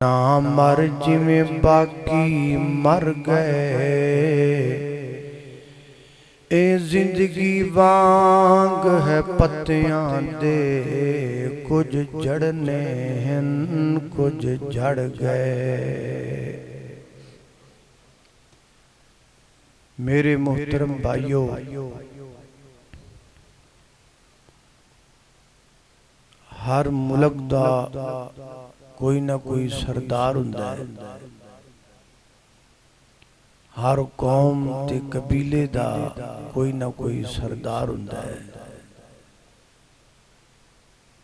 ना मर जिमें बाकी मर गए, ए जिंदगी वांग है पत्तियां दे, कुछ जड़ने हैं कुछ झड़ गए। मेरे मोहतरम भाइयों, हर मुल्क दा कोई ना कोई सरदार हुंदा है। हर कौम ते कबीले दा कोई ना कोई सरदार हुंदा है।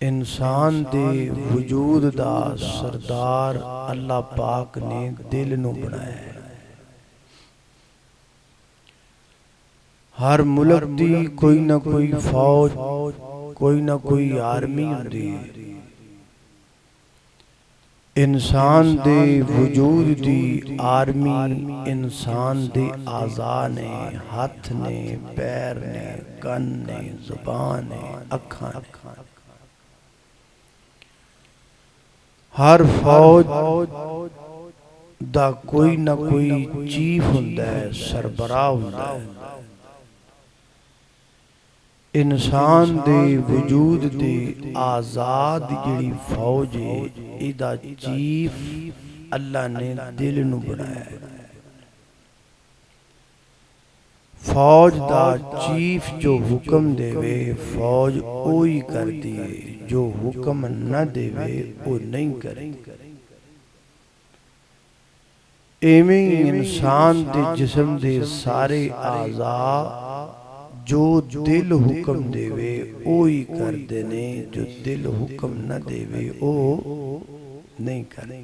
इंसान दे वजूद दा सरदार अल्लाह पाक ने दिल नूं बनाया है। हर मुल्क दी कोई ना कोई फौज, कोई ना कोई आर्मी हुंदी है। इंसान दे वजूद दी आर्मी इंसान दे आज़ा ने, हाथ ने, पैर ने, कन ने, जुबान ने, अखां ने। हर फौज दा कोई ना कोई चीफ हुंदा है, सरबराह हुंदा है। इंसान दे वजूद दे आजाद जिहड़ी फौज है, इहदा चीफ अल्लाह ने दिल नूं बनाया है। फौज दा चीफ जो हुक्म देवे फौज ओही करदी है, जो हुक्म न देवे वो नहीं करे। एवें ही इंसान दे जिस्म दे सारे आज़ा जो दिल हुक्म देवे ओही करदे ने, जो दिल हुक्म न देवे ओ नहीं करे।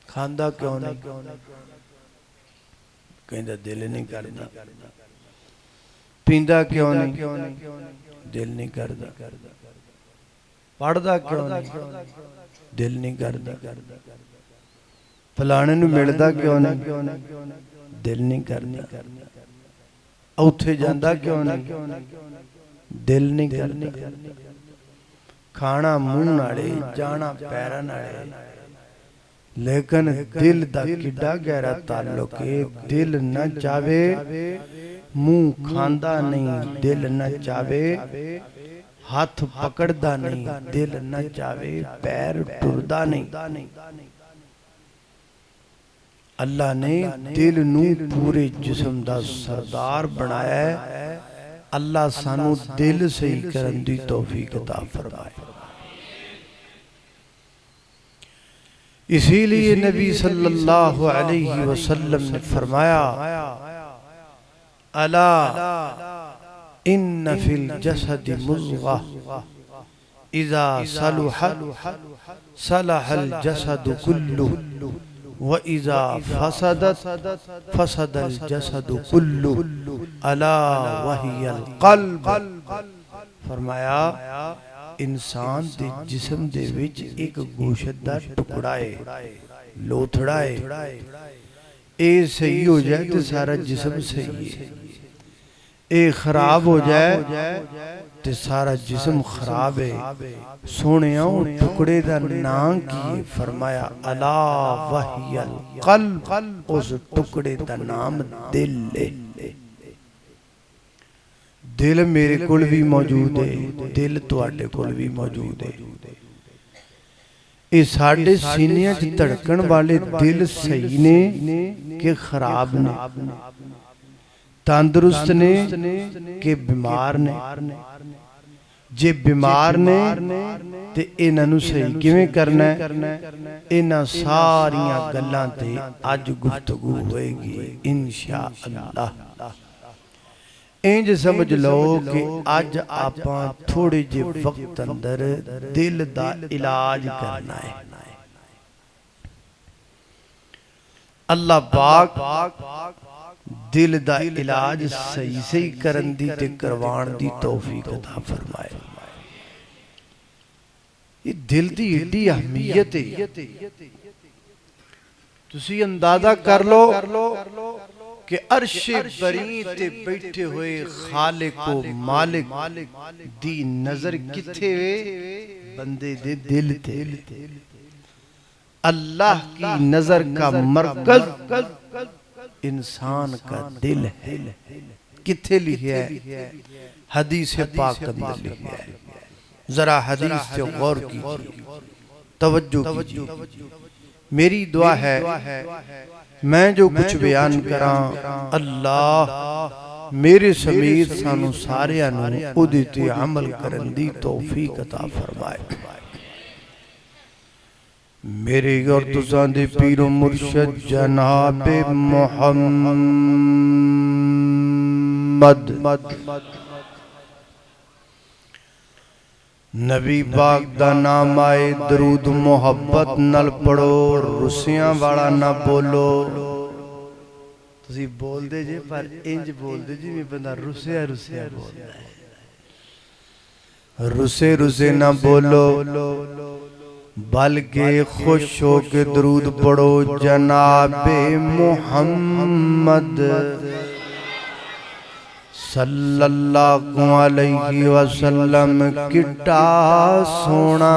खांदा क्यों नहीं? कहंदा दिल नहीं करदा। पींदा क्यों नहीं? दिल नहीं करदा। पढ़दा क्यों नहीं? दिल नहीं करदा। फलाने नूं मिलदा क्यों नहीं? दिल नहीं करदा। उथे जांदा क्यों नहीं? दिल नहीं करदा। खाना मुंह नाले, जाना पैरां नाले, लेकिन दिल दा किड्डा गहरा ताल्लुक है। दिल न चावे मुंह खांदा नहीं, दिल न चावे हाथ पकड़दा नहीं, दिल न चावे पैर टुरदा नहीं। अल्लाह ने दिल नूं पूरे जिस्म दा सरदार बनाया है। अल्लाह सानू दिल सही करन दी तौफीक अता फरमाए। इसीलिए नबी सल्लल्लाहु अलैहि वसल्लम ने फरमाया, अला इन्न फिल जसदि मुज़ग़ह इज़ा सलुहत सलहल जसदु कुल्लुहु व इज़ा फसदत फसदल जसदु कुल्लुहु अला वहियल क़ल्ब। फरमाया इंसान दे जिस्म दे विच एक गोशत दा टुकड़ा है, लोथड़ा है। ए सही हो जाए तो सारा जिस्म सही है, ए खराब हो जाए तो सारा जिस्म खराब है। सोनिया टुकड़े दा नाम की? फरमाया अला वहियल क़ल्ब, उस टुकड़े दा नाम दिल है। दिल मेरे कोल भी मौजूद है, दिल तुहाडे कोल भी मौजूद है। ये साडे सीनियां च धड़कन वाले दिल सही ने कि खराब ने, तंदुरुस्त ने कि बीमार ने? जे बीमार ने ते इन्हां नूं सही किवें करना है? इन्हां सारियां गल्लां ते अज गुफ्तगू होएगी इंशाअल्लाह। इंज समझ लो कि अज आपां थोड़े जे वक्त अंदर दिल दा इलाज करना है। अल्लाह पाक दिल दा इलाज सही सही करन दी ते करवाण दी तौफीक अता फरमाए। ये दिल दी एडी अहमियत है, तुसी अंदाजा कर लो कि अर्शे बरी ते बैठे हुए खालिक को मालिक दी नजर किथे वे? बंदे दे दिल ते। अल्लाह की नजर का मरकज इंसान का दिल है। किथे लिखा है? हदीस पाक अंदर लिखा है। जरा हदीस से गौर कीजिए, तवज्जो कीजिए। मेरी दुआ है मैं जो कुछ बयान करा अल्लाह मेरे समीत सानू सारियां नूं उहदे ते अमल करन दी तौफीक अता फरमाए। मेरे और तुसां दे पीर मुर्शद जनाब मुहम्मद नबी पाक दा नाम आए, दरूद मुहब्बत नल पढ़ो, रुसियां वाला ना बोलो। तुसी बोलदे जे पर इंज बोलदे जिवें बंदा रुसिया रुसिया बोलदा है। रुसे रुसे ना बोलो, बल्कि खुश हो के दरूद पढ़ो। जनाबे मुहम्मद सल्लल्लाहु अलैहि वसल्लम किड्डा सोना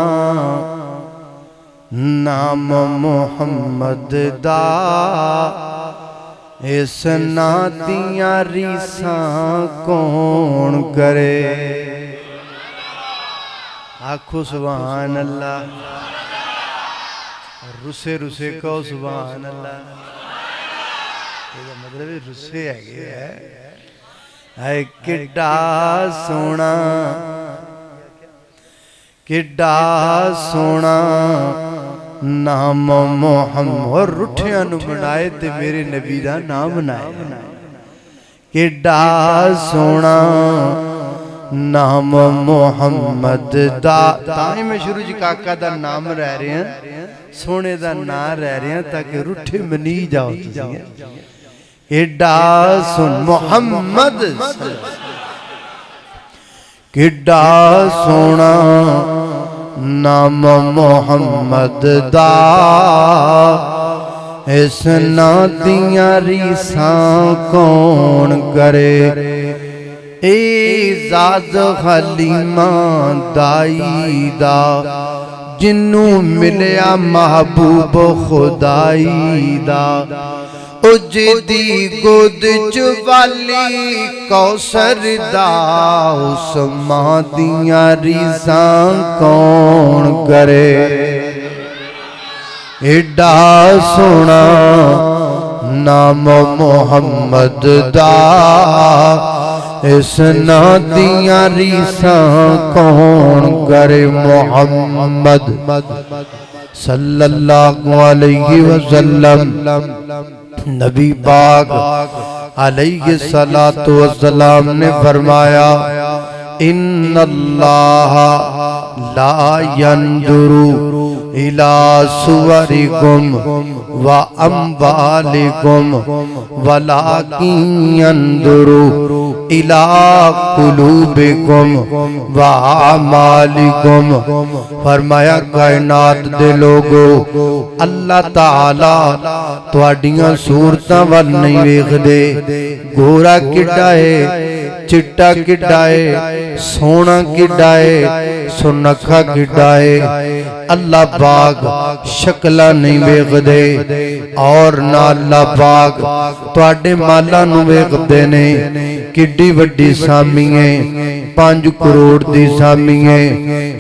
नाम मुहम्मद दा, इस ना दियां रीसां कौन करे। आखो सुभान अल्लाह, रुसे रुसे कहो सुभान अल्लाह। मतलब रुसे है किड्डा सोना, किड्डा सोना नाम मुहम्मद। और रुठियां नूं बनाए ते मेरे नबी दा नाम बनाए। किड्डा सोना नाम मुहम्मद दा। तां मैं शुरू च काका दा नाम रह रहे हैं, सोने दा नाम रह रहे हैं, ताकि रुठे मनी जाओ। किड्डा सुन मुहम्मद, किड्डा सोना नाम मुहम्मद दा, इस ना दियां रीसां कौन करे। एजाज हलीमा दाई दा, जिन्नू मिलया महबूब खुदाई दा। ओ जिदी गोद च वाली कौसर दा, उस मां दियां रीसां कौन करे। एडा सोना नाम मुहम्मद दा, इस ना दियां रीसां कौन करे। मुहम्मद सल्लल्लाहु अलैहि वसल्लम नबी पाक अलैहि सलातो वस्सलाम ने फरमाया, इन्नल्लाह ला यंजुरु इला सुवरिकुम व अम्वालिकुम वलाकिन यंजुरु इला कुलूबिकुम व आमालिकुम। फरमाया कायनात दे लोगो, अल्लाह ताला तुहाडियां सूरतां वल नहीं वेखदे। गोरा किड्डा है, चिट्टा किड्डा है, सोना किड्डा है, सुनखा किड्डा है। अल्लाह पाक शक्ला नहीं वेखदे, और ना अल्लाह पाक तुहाडे मालां नूं वेखदे ने। किड्डी वड्डी सामी है, 5 करोड़ दी सामी है,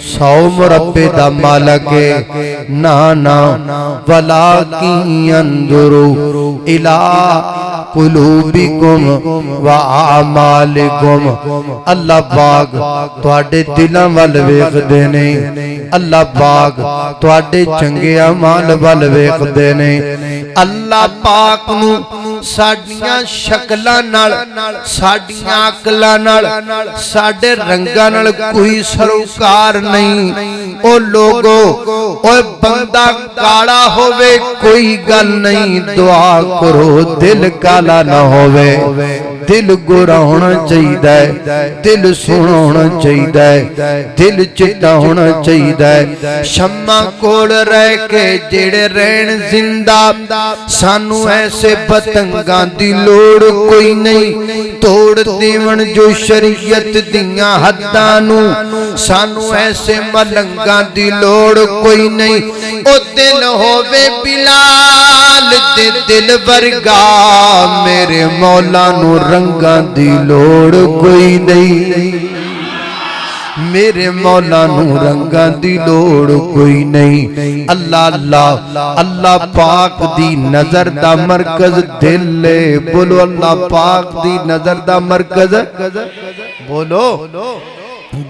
100 मुरब्बे दा मालक है। ना ना वलाकिन यंजुरु इला कुलूबिकुम व आमालिकुम। अल्लाह पाक तुहाडे दिलां वल वेखदे ने। अल्लाह पाक तुहाडे चंगे अमाल वल वेखदे ने। अल्लाह पाक नूं साडियां शक्लां नाल, साडियां अकलां नाल, साडे रंगां नाल कोई सरोकार नहीं। ओ लोगो, ओ बंदा काला होवे कोई गल नहीं, दुआ करो दिल काला ना होवे। दिल गोरा होना चाहिए, दिल सोना होना चाहिए, दिल चिट्टा होना चाहिए। शम्मा कोल रह के जेड़े रहन जिंदा, सानू ऐसे पतंग पतंगां दी लोड़ कोई नहीं, तोड़ देवन जो शरीयत दियां हद्दां नू, सानू ऐसे मलंगां दी लोड़ कोई नहीं। ओ दिल होवे बिलाल दे दिल वर्गा, मेरे मौला नू रंगां दी लोड़ कोई नहीं, मेरे मौला नू रंगां दी लोड़ कोई नहीं। अल्लाह अल्लाह अल्लाह पाक दी नजर दा मरकज दिल है, बोलो अल्लाह पाक दी नजर दा मरकज बोलो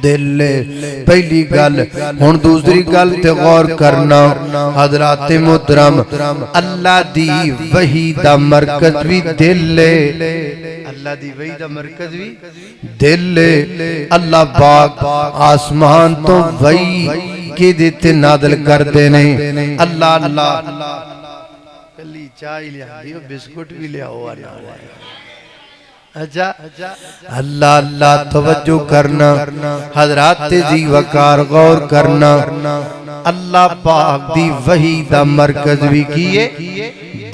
दिल। पहली गल हुण दूसरी गल ते गौर करना हजरात मोहतरम, अल्लाह दी वही दा मरकज भी दिल है, अल्लाह दी वही दा मरकज भी दिल है। अल्लाह पाक आसमान तो वही के देते नादल करते ने। अल्लाह अल्लाह कली चाय लिया बिस्कुट भी लिया हुआ ना, अच्छा अल्लाह अल्लाह तवज्जो करना हजरात जी वकार गौर करना। अल्लाह पाक दी वही दा मरकज भी किए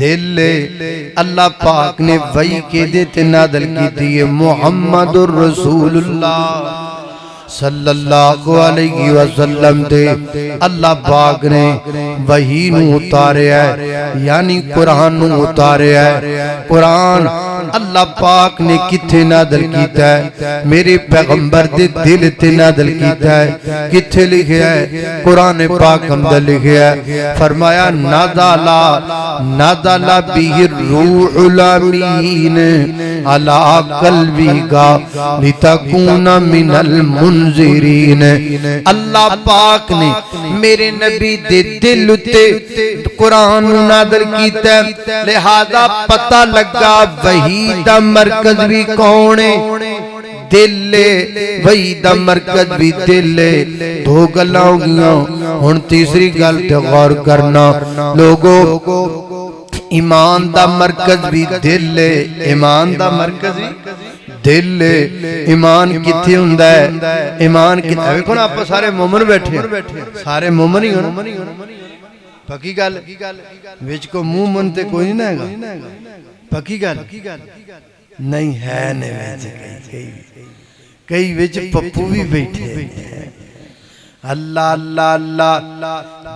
दिल। अल्लाह पाक ने वही के देते नादल की थी मुहम्मदुर रसूलुल्लाह सल्लल्लाहु अलैहि वसल्लम ते अल्लाह पाक ने वही नू उतारिया है, यानी कुरान नू उतारिया है। कुरान अल्लाह पाक ने किथे नादल कीता है, मेरे पैगंबर दे दिल ते नादल कीता है। किथे लिखया है कुरान पाक अंदर लिखया है, फरमाया नादाला नादाला बिही रूहुल अमीन अला कल्बी का लितकूना मिनल मुनज़िरीन। अल्लाह पाक ने मेरे नबी दे दिल उते कुरान नादल कीता है, लिहाजा पता लगा वही दा मरकज भी कौन है, दिल। वही दा मरकज भी दिल। दो गल्लां हो गईयां, हुण तीसरी गल ते गौर करना लोगो, ईमान दा मरकज भी दिल। ईमान दा मरकज भी दिल। ईमान किथे हुंदा है, ईमान किथे देखो ना, आप सारे मोमन बैठे, सारे मोमन ही हो, पक्की गल विच को मुंह मन ते कोई नहीं हैगा, पक्की गल नहीं है ने कई विच पप्पू भी बैठे। अल्लाह अल्लाह अल्लाह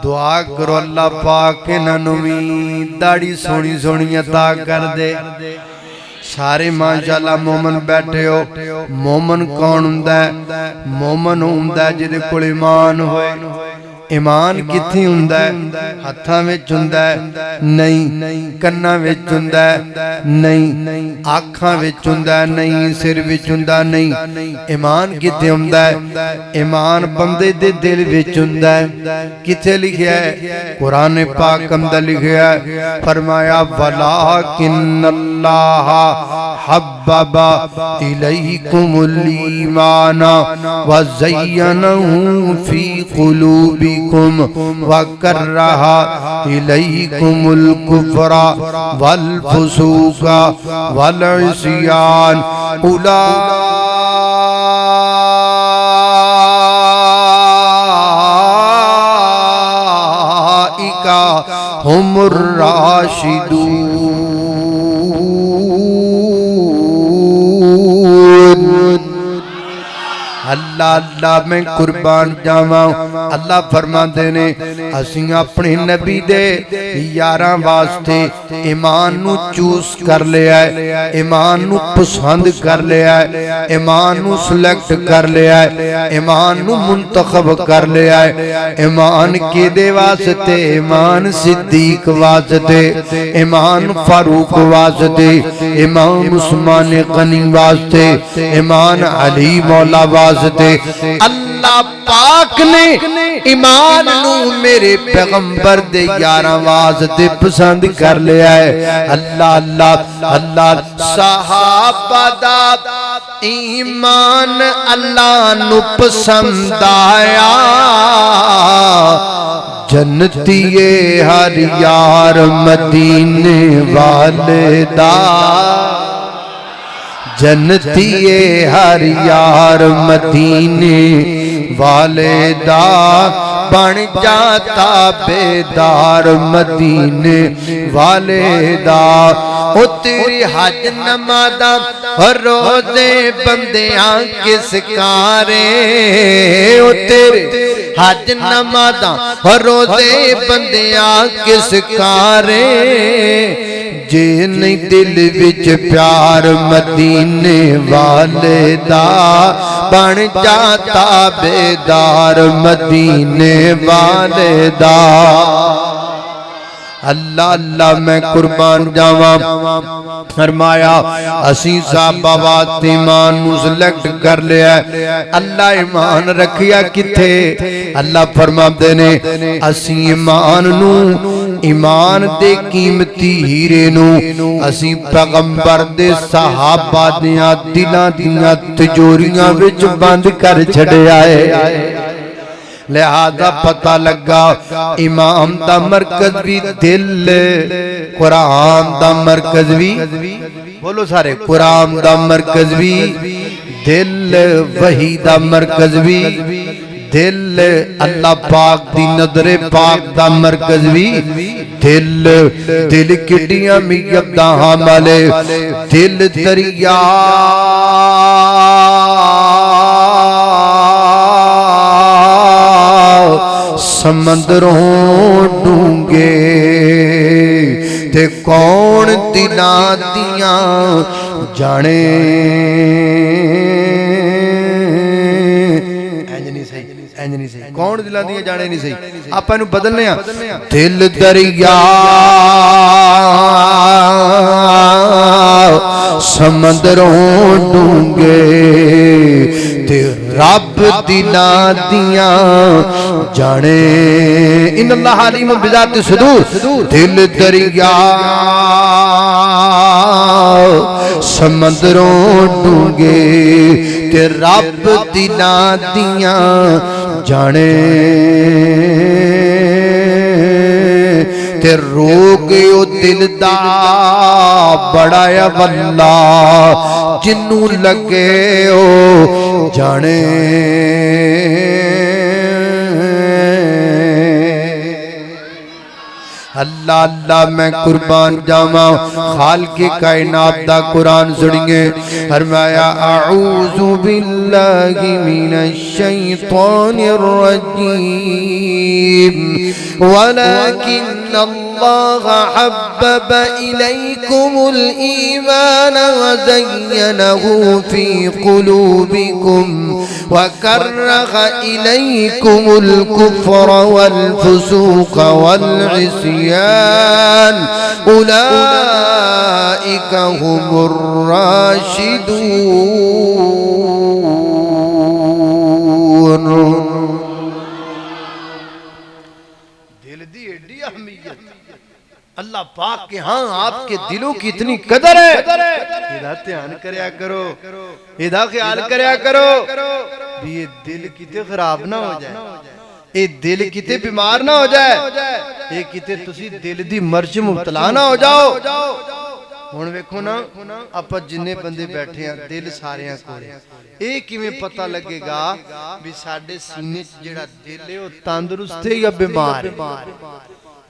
दुआ करो अल्लाह पाक इन्हां भी दाढ़ी सोहनी सोहनी अता कर दे। सारे माशाअल्लाह मोमन बैठे हो। मोमन कौन हुंदा है? मोमन हुंदा जिहदे कोल ईमान होए। ईमान किथे हुंदा है? हत्थां विच हुंदा है? नहीं। कन्नां विच हुंदा है? नहीं। आँखां विच हुंदा है? नहीं। सिर विच हुंदा नहीं। ईमान किथे हुंदा है? ईमान बंदे दे दिल विच हुंदा है। किथे लिखिया है? कुरान पाक अंदर लिखिया है, फरमाया वलाकिन्नल्लाह हब्बबा इलैकुमुल ईमान व ज़य्यनहु फी क़ुलूबिकुम वकर्रहा इलैकुमुल कुफ्रा वल फुसूका वल इस्यान उलाइका हुमुर राशिदून। अल्लाह अल्लाह मैं कुर्बान जावा। अल्लाह फरमाते ने असीं अपने नबी दे यारां वास्ते ईमान नू चूस कर लिया है, ईमान नू पसंद कर लिया है, ईमान नू सिलेक्ट कर लिया है, ईमान नू मुंतखब कर लिया है। ईमान किहदे वास्ते? ईमान सिद्दीक वास्ते, ईमान फारूक वास्ते, इमाम उस्मान गनी वास्ते, ईमान अली मौला वास्ते। अल्लाह पाक ने ईमान नू मेरे पैगंबर दे यारां वास्ते पसंद कर लिया है। अल्लाह अल्लाह अल्लाह सहाबा दा ईमान अल्लाह नू पसंद आया। जन्नतीए हर यार मदीने वाले दा, जन्नतीए हर यार मदीने वाले दा बन जाता बेदार मदीने वाले दा। ओ तेरी हज नमाज़ां रोज़े बंदियां किस कारे, ओ तेरे हज नमाज़ां रोज़े बंदियां किस कारे। जे नहीं दिल विच प्यार मदीने वाले दा, बन जाता बेदार मदीने वाले दा। अल्लाह अल्लाह मैं कुर्बान जावा। फरमाया असी साहबावात ईमान नू सिलेक्ट कर लिया। अल्लाह ईमान रखिया किथे? अल्लाह फरमाते ने असी ईमान नू, ईमान दे कीमती हीरे नू असी पैगंबर दे सहाबा दियां दिलां दियां तिजोरियां विच बंद कर छड़िया है। लिहाजा पता लगा इमाम दा मरकज भी दिल, कुरान दा मरकज भी, बोलो सारे, कुरान दा मरकज भी दिल, वही दा मरकज भी दिल, अल्लाह पाक दी नजरे पाक दा मरकज भी दिल। दिल किड्डियां मियदा हमले, दिल दरिया समंदरों डूंगे ते कौन दिलां दियां जाने। इंज नहीं सही, कौन दिलां दियां जाने नहीं सही, आपां नूं बदलने आ। दिल दरिया समंदरों डूंगे ते रब दिलां दियां जाने। इन्नल्लाह अलीमुन बिज़ाति सुदूर। दिल दरिया समंदरों डूंगे ते रब दिलां दियां जाने। ते रोग ओ दिल दा बड़ा वल्ला, जिन्नू लगे ओ जाने। अल्लाह अल्लाह मैं कुर्बान जावा। खालिक़े कायनात दा कुरान सुनिए। फरमाया अऊज़ु बिल्लाहि मिनश शैतानिर रजीम वलाकिन्नल्लाह हब्बब इलैकुमुल ईमान वज़य्यनहु फी क़ुलूबिकुम वकर्रह इलैकुमुल कुफ्र वल फुसूक़ वल इस्यान उलाइका हुमुर राशिदून। दिल दी एडी अहमियत, अल्लाह पाक के हाँ आपके दिलों की इतनी कदर है। इदा ध्यान करया करो, इदा ख्याल करया करो भी ये दिल किते खराब ना हो जाए, ये दिल किते बीमार ना हो जाए, ये किते तुसी दिल दी मर्ज मुबतला ना हो जाओ। हुण वेखो ना आपां जिन्ने बंदे बैठे हैं दिल सारियां कोल, ये किवें पता लगेगा भी साडे सीने च जेड़ा दिल है वो तंदुरुस्त है या बीमार है?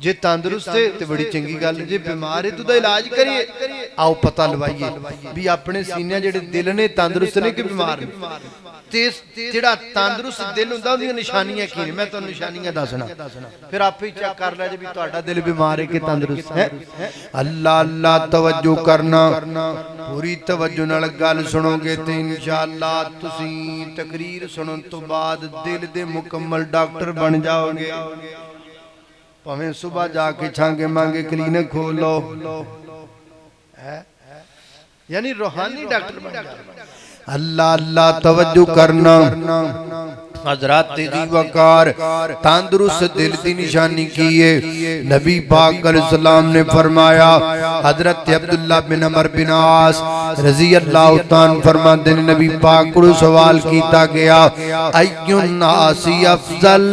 जे तंदुरुस्त है तो बड़ी चंगी गल, जे बीमार है तो दा इलाज करिए। आओ पता लवाइए भी अपने सीने जेड़े दिल ने तंदुरुस्त ने कि बीमार ने। ते जेड़ा तंदुरुस्त दिल हुंदा उहदियां निशानियां की ने, मैं तुहानू निशानियां दसना, फिर आपे चेक कर ले जे भी तुहाडा दिल बीमार है कि तंदुरुस्त है। अल्लाह अल्लाह तवज्जो करना, पूरी तवज्जो नाल गल सुनोगे ते इंशाअल्लाह तुसी तकरीर सुनन तो बाद दिल दे मुकम्मल डॉक्टर बन जाओगे। भावें सुबह जाके छांगे मांगे क्लिनिक खोल लो, यानी रूहानी डॉक्टर बन जाओ। अल्लाह अल्लाह तवज्जो करना। हजरत वकार तंदुरुस्त दिल की निशानी की है। नबी पाक अलैहिस्सलाम ने फरमाया, हजरत अब्दुल्लाह बिन अमर बिन आस रजी अल्लाह तान फरमाते ने नबी पाक को सवाल किया गया अय्युन नासी अफजल,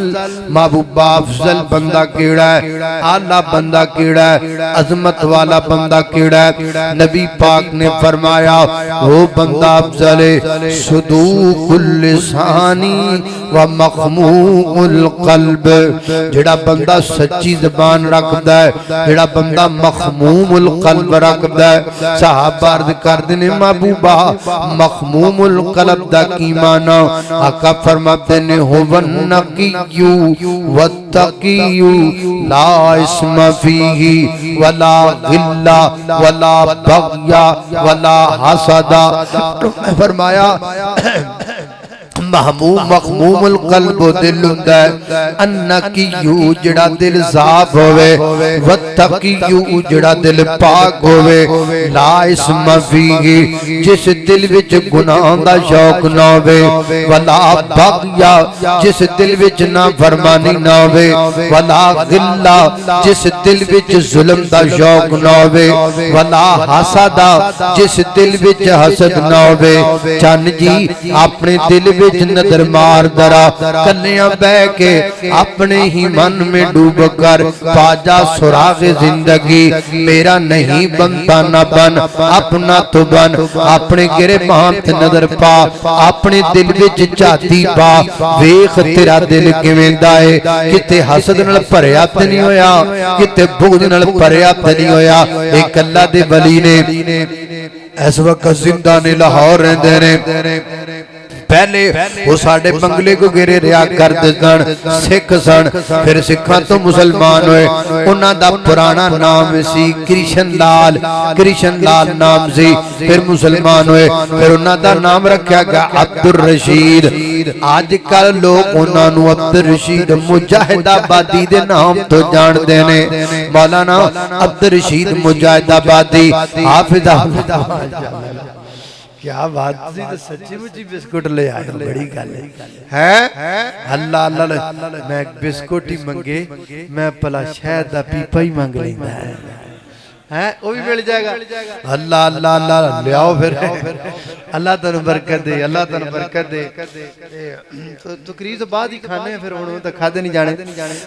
महबूबा अफजल बंदा केड़ा है, आला बंदा केड़ा है, अजमत वाला बंदा केड़ा है। नबी पाक ने फरमाया वो बंदा अफजल है सुदूकुल लिसानी व मखमूमुल कल्ब, जेड़ा बंदा सच्ची ज़बान रखदा है, जेड़ा बंदा मखमूमुल कल्ब रखदा है। सहाबा अर्ज़ करदे ने महबूबा मखमूमुल कल्ब दा की माना? आका फरमाते ने हुवन नकिय्यु वत्तकिय्यु ला इस्म फीही वला गिल्ला वला बग़या वला हसदा। फरमाया मखमूमुल कल्ब दिल हुंदा है, अन्नकियु जेड़ा दिल साफ होवे, वत्तकियु जेड़ा दिल पाक होवे, ला इस्म फीही जिस दिल विच गुनाह दा शौक ना होवे, वला बग़या जिस दिल विच ना फरमानी ना होवे, वला गिल्ला जिस दिल विच जुल्म दा शौक ना होवे, वला हसदा जिस दिल विच हसद ना होवे। चन्न जी अपने दिल विच नजर मार दरा, कन्या बह के अपने ही मन में डूब कर पाजा सुराग जिंदगी, मेरा नहीं बनता न बन अपना तो बन, अपने गिरबान ते नजर पा, अपने दिल विच झाती पा, वेख तेरा दिल किवें दा है, किते हसद नाल भरिया ते नहीं होया, किते बुग़्ज़ नाल भरिया ते नहीं होया। एक अल्लाह दे वली ने इस वक्त जिंदा ने लाहौर रहंदे ने, पहले वो साडे बंगले को घेरे रिया करते सन, सिख सन, फिर सिखा तो मुसलमान हुए। उन्हां दा पुराना नाम सी कृष्ण लाल नाम सी, फिर मुसलमान हुए, फिर उन्हां दा नाम रखा गया अब्दुल रशीद। आजकल लोग उन्हां नूं अब्दुल रशीद मुजाहिदाबादी दे नाम तो जानते ने, मौलाना अब्दुल रशीद मुजाहिदाबादी हाफिज़। क्या बात सी, तो सच्ची मुची बिस्कुट ले आए, बड़ी गल है। अल्लाह अल्लाह मैं बिस्कुट ही मंगे, मैं भला शहद दा पीपा ही मंग लेंदा है, वो भी मिल जाएगा। अल्लाह अल्लाह अल्लाह ले आओ फिर, अल्लाह तन्नू बरकत दे, अल्लाह तन्नू बरकत दे। तो तकरीर तो बाद ही खाने, फिर हुण तो खादे नहीं जाने।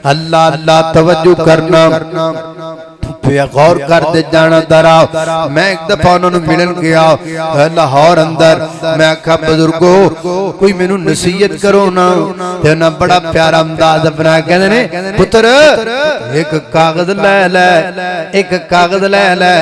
अल्लाह अल्लाह तवज्जो करना, गौर कर दे जाना दरा। मैं एक दफा उन्होंने मिलन गया लाहौर अंदर, मैं आखा बुजुर्गो कोई मैनू नसीहत करो ना, ते ना बड़ा प्यारा अंदाज अपना कहंदे ने पुत्र एक कागज ले ले, एक कागज ले ले,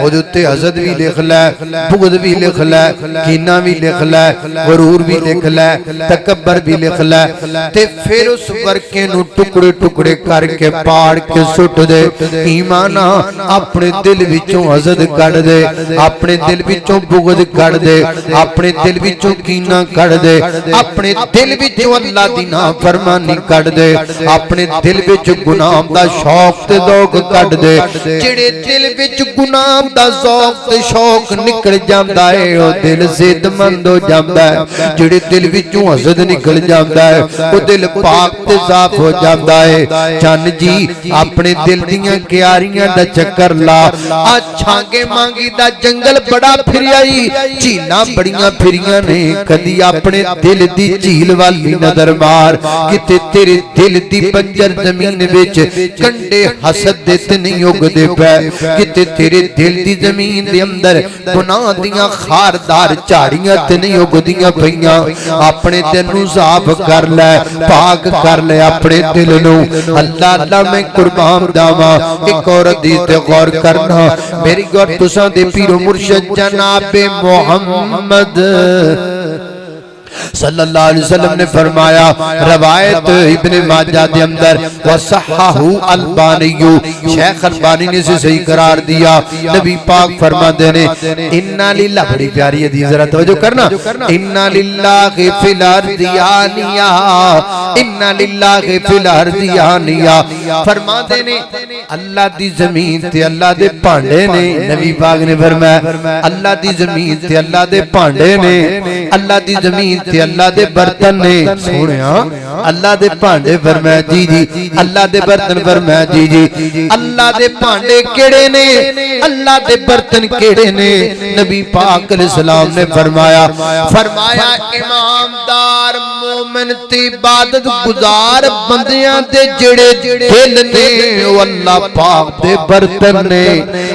ओदे उत्ते हसद भी लिख ले, बुग़्ज़ भी लिख ले, कीना भी लिख ले, गरूर भी लिख ले, तकब्बर भी लिख ले, ते फिर उस वर्के नू टुकड़े टुकड़े करके पाड़ के सुट दे। ईमान अपने दिल विचों हसद कढ़ दे, अपने दिल विचों बुग़्ज़ कढ़ दे, अपने दिल विचों कीना कढ़ दे, अपने दिल विचों अल्लाह दी नाफरमानी कढ़ दे, अपने दिल विच गुनाह दा शौक ते ज़ौक़ कढ़ दे। जिहड़े दिल विच गुनाह दा ज़ौक़ ते शौक निकल जांदा है ओ दिल सेहतमंद हो जांदा है। जिहड़े दिल विचों हसद निकल जांदा है ओ दिल पाक ते साफ हो जांदा है। चन्न जी अपने दिल दियां क्यारियां दा चक्कर ला, आ छांगे मांगी दा जंगल बड़ा फिरियाई, झीलां बड़ियां फिरियां ने, कदी अपने दिल दी झील वाली नजर मार, किते तेरे दिल दी बंजर जमीन विच कंडे हसद दे ते नहीं उगदे पै, किते तेरे दिल दी जमीन दे अंदर गुनाह दियां खारदार झाड़ियां ते नहीं उगदियां पईयां। अपने दिल नूं साफ कर ले, पाक कर ले अपने दिल नूं। अल्लाह अल्लाह मैं कुर्बान जावां। एक और हदीस ते गौर करना, मेरी गौर तुसां दे पीरो मुर्शिद जनाबे मोहम्मद सल्लल्लाहु अलैहि वसल्लम ने फरमाया, रवायत इब्ने माजा के अंदर वसहहु अलबानी, शेख अलबानी ने इसे सही करार दिया। नबी पाक फरमाते ने इन्ना लिल्लाह, बड़ी प्यारी हदीस जरा तवज्जो करना, इन्ना लिल्लाहि फिल अर्दि आनिया, इन्ना लिल्लाहि फिल अर्दि आनिया। फरमाते ने अल्लाह दी जमीन ते अल्लाह दे भांडे ने। नबी पाक ने फरमाया अल्लाह दी जमीन ते अल्लाह दे भांडे ने, अल्लाह दी जमीन ते अल्लाह दे बर्तन ने। सोहणिया अल्लाह दे भांडे फरमाया जी जी, अल्लाह दे बर्तन फरमाया जी जी। अल्लाह दे भांडे केड़े ने, अल्लाह दे बर्तन केड़े ने? नबी पाक अलैहिस्सलाम ने फरमाया ईमानदार मोमिन ते इबादत गुजार बंदियां दे जेड़े दिल ने ओ अल्लाह पाक दे बर्तन ने,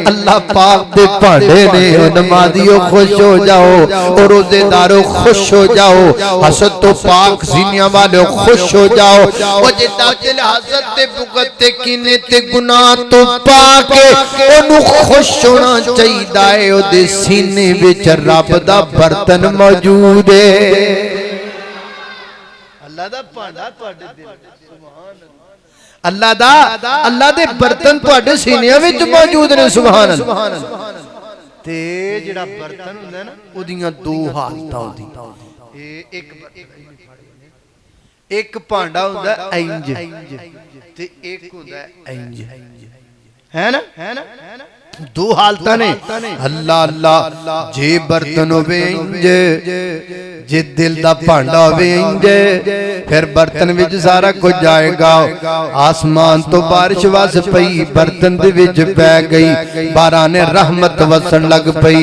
अल्लाह पाक दे भांडे ने। नमाजियों खुश हो जाओ और रोजेदारों खुश हो जाओ, हसद तो पाक सीनिया वालों खुश हो जाओ। ओ जिदा दिल हसद ते बुगत ते कीने ते गुनाह तो पाक ओनू खुश होना चाहिदा है, ओदे सीने विच रब दा बर्तन मौजूद है। अल्लाह दा भांडा तुहाडे दिल विच, सुभान अल्लाह दा, अल्लाह दे बर्तन तुहाडे सीनियां विच मौजूद ने, सुभान अल्लाह। ते जिहड़ा बर्तन हुंदा ना ओदियां दो हालतां होंदियां, एक भांडा हुंदा इंज ते एक हुंदा इंज, है ना? दो हालतां ने। अल्लाह अल्लाह जे बर्तन होवे इंज, जे दिल दा भांडा होवे इंज, फिर बर्तन विच सारा कुछ जाएगा। आसमान तो बारिश वस पई, बर्तन दे विच पै गई, बारां ने रहमत वसन लग पई,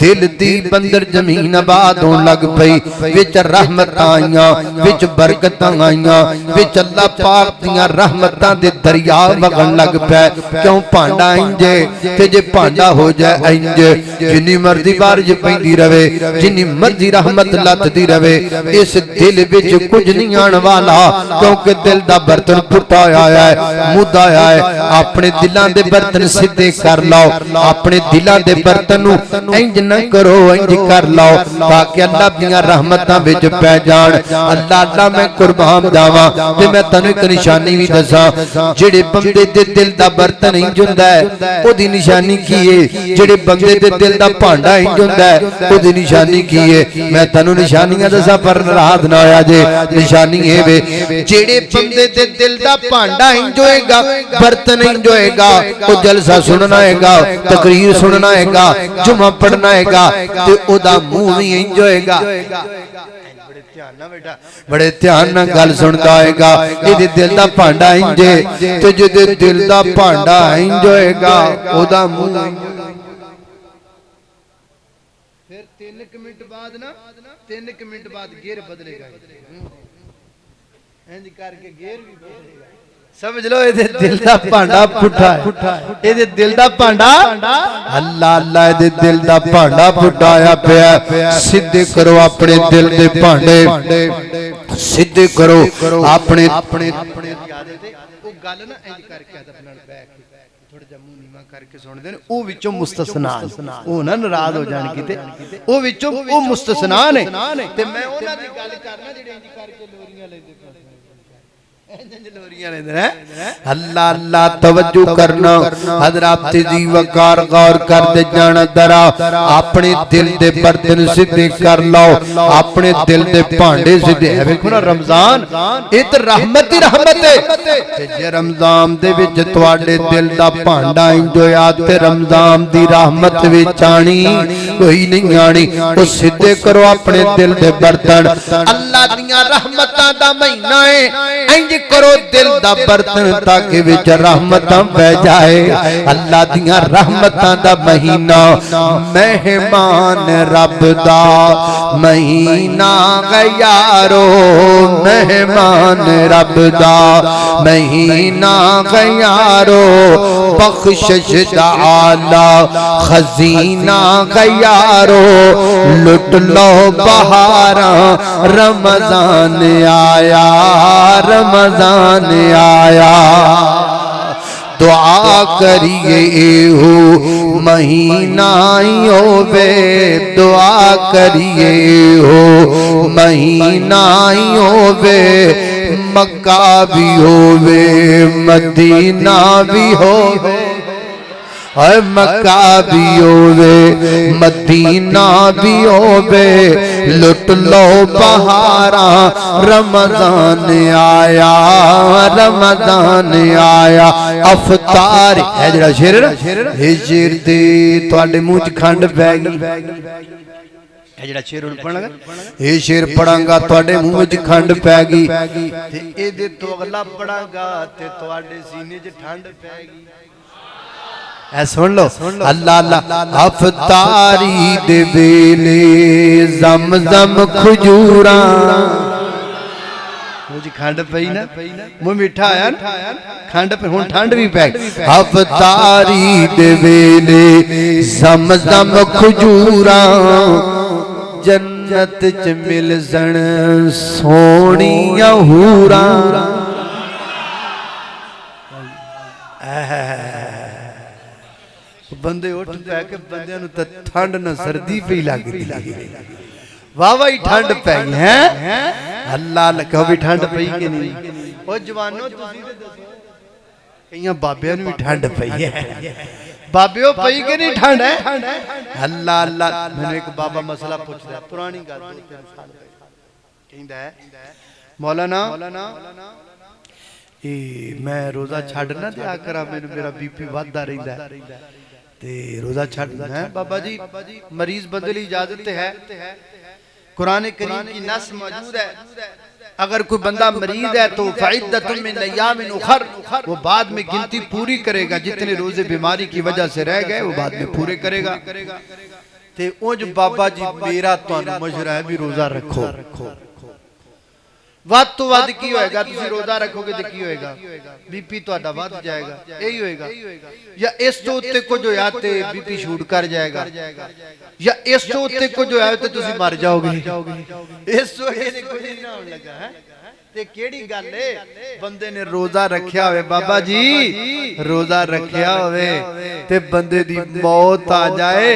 दिल दी बंदर जमीन आबाद होन लग पई, विच रहमतां आईयां, विच बरकतां आईयां, विच अल्लाह पाक दियां रहमतां दे दरिया वगण लग पै। क्यों? भांडा इंज ते जे भांडा हो जाए इंज, जिन्नी मर्जी बारिश पैंदी रवे, जिन्नी मर्जी रहमत लथदी रवे, इस दिल विच कुछ नहीं आने वाला, क्योंकि दिल दा बर्तन फुटा होया है, मुद्दा होया है। अपने दिलां दे बर्तन सीधे कर लाओ, अपने दिलां दे बर्तन नूं इंज न करो, इंज कर लाओ ताकि अल्लाह दियां रहमतां विच पै जाण। अल्लाह अल्लाह मैं कुर्बान जावां ते मैं तैनूं एक निशानी भी दसां, जेड़े बंदे दे दिल दा बर्तन इंज हुंदा है ओदी निशानी की है, जेड़े बंदे दे दिल दा भांडा इंज हुंदा है ओदी निशानी की है। मैं तैनूं निशानियां दसां पर नाराज ना होया जे। निशानी है वे, जेड़े बंदे दे दिल दा भांडा इंज होएगा, बर्तन इंज होएगा, ओ जलसा सुनना हैगा, तकरीर सुनना हैगा, जुमा पढ़ना हैगा ते ओदा मुंह भी इंज होएगा। बड़े ध्यान नाल गल सुनदा होएगा, इहदे दिल दा भांडा इंज है ते जिहदे दिल दा भांडा इंज होएगा ओदा मुंह। फिर 3 मिनट बाद ना, 3 मिनट बाद गेर बदलेगा, इंज करके गेर भी बदलेगा। समझ लो ये दिल दा भांडा पुट्ठा है, ये दिल दा भांडा अल्लाह अल्लाह ये दिल दा भांडा पुट्टाया पिया। सीधे करो अपने दिल दे भांडे, सीधे करो अपने अपने गल ना इंज करके अदब नाल बैठ के थोड़ा जिहा मुंह नीवा करके सुनदे ने, ओ विचों मुस्तसना, ओ ना नाराज हो जाण किते, ओ विचों ओ मुस्तसना ने ते मैं उन्हां दी गल करना जेड़े इंज करके लोरियां लेंदे। अल्लाह अल्लाह तवज्जो करना, हजरात जी वकार गौर कर दे जाना दरा। अपने दिल दे बर्तन सीधे कर लो, अपने दिल दे भांडे सीधे। देखो ना रमजान ये तो रहमत ही रहमत है, जे रमजान दे विच तुहाडे दिल दा भांडा इंज होया ते रमजान दी रहमत विच आनी कोई नहीं आनी। तो सीधे करो अपने दिल दे बर्तन, अल्लाह दियां रहमतां दा महीना है, इंज करो दिल दा बर्तन ताकि विच रहमतां पै जाए। अल्लाह दियां रहमतां दा महीना, मेहमान रब दा महीना गयारो, मेहमान रब दा महीना गयारो, बख्शिश दा आला खजीना गयारो, लुट लो बहारा रमजान आया, रमजान आया। दुआ करिए हो महीना होवे, दुआ करिए हो महीना होवे, मक्का भी होवे मदीना भी होवे, मक्का भी होवे मदीना भी होवे, लुट लो बहारा रमजान आया, रमजान आया। अफतार है जरा शेर ना, हिजर दे तुहाडे मुंह च खंड पै गई ਜਿਹੜਾ ਸ਼ੇਰ ਹੁਣ ਪੜਾਂਗਾ, ਇਹ ਸ਼ੇਰ ਪੜਾਂਗਾ ਤੁਹਾਡੇ ਮੂੰਹ ਵਿੱਚ ਖੰਡ ਪੈ ਗਈ ਤੇ ਇਹਦੇ ਤੋਂ ਅਗਲਾ ਪੜਾਂਗਾ ਤੇ ਤੁਹਾਡੇ ਸੀਨੇ 'ਚ ਠੰਡ ਪੈ ਗਈ। ऐ सुन लो अल्लाह अल्लाह अफतारी दे वेले जम जम खजूरा मुझे खंड पई ना मुंह मीठा आया खंड पे हुन ठंड भी पै अफतारी दे वेले जम जम खजूरा जन्नत च मिल सन सोहणियां हूरा। बंदे उठ पै के बंदे नु ते ठंड न सर्दी पई लगदी वाह वाह ठंड पै गई है। अल्लाह लखो भी ठंड पई कि नहीं ओ जवानों तुसी ते दसो कईयां बाबियां नु भी ठंड पई है बाबियो पई कि नहीं ठंड है। अल्लाह अल्लाह मैंने एक बाबा मसला पूछदा पुरानी गल कहंदा है मौलाना ए मैं रोजा छड़ ना दिया करा मेनू मेरा बीपी वधदा रहिंदा ते रोजा छड़ है बाबा जी मरीज बंदे ली इजाजत है कुरान करीम की नस मौजूद है अगर कोई बंदा मरीज है तो फ़इद्दतुम मिन अय्यामिन उखर वो बाद में गिनती पूरी करेगा जितने रोजे बीमारी की वजह से रह गए वो बाद में पूरे करेगा। ते उज बाबा जी मेरा तुहानू मशवरा है भी रोजा रखो वध तो वध की होएगा तुसी रोजा रखोगे तो की होएगा बीपी तुहाडा वध जाएगा यही होएगा या इस तो उत्ते कुछ होया ते बीपी शूट कर जाएगा या इस तो उत्ते कुछ होया ते तुसी मर जाओगे इस तो ये कुछ नहीं होने लगा है ते केड़ी गल है बंदे ने रोजा रखया होवे बाबा जी रोजा रखया होवे ते बंदे दी मौत आ जाए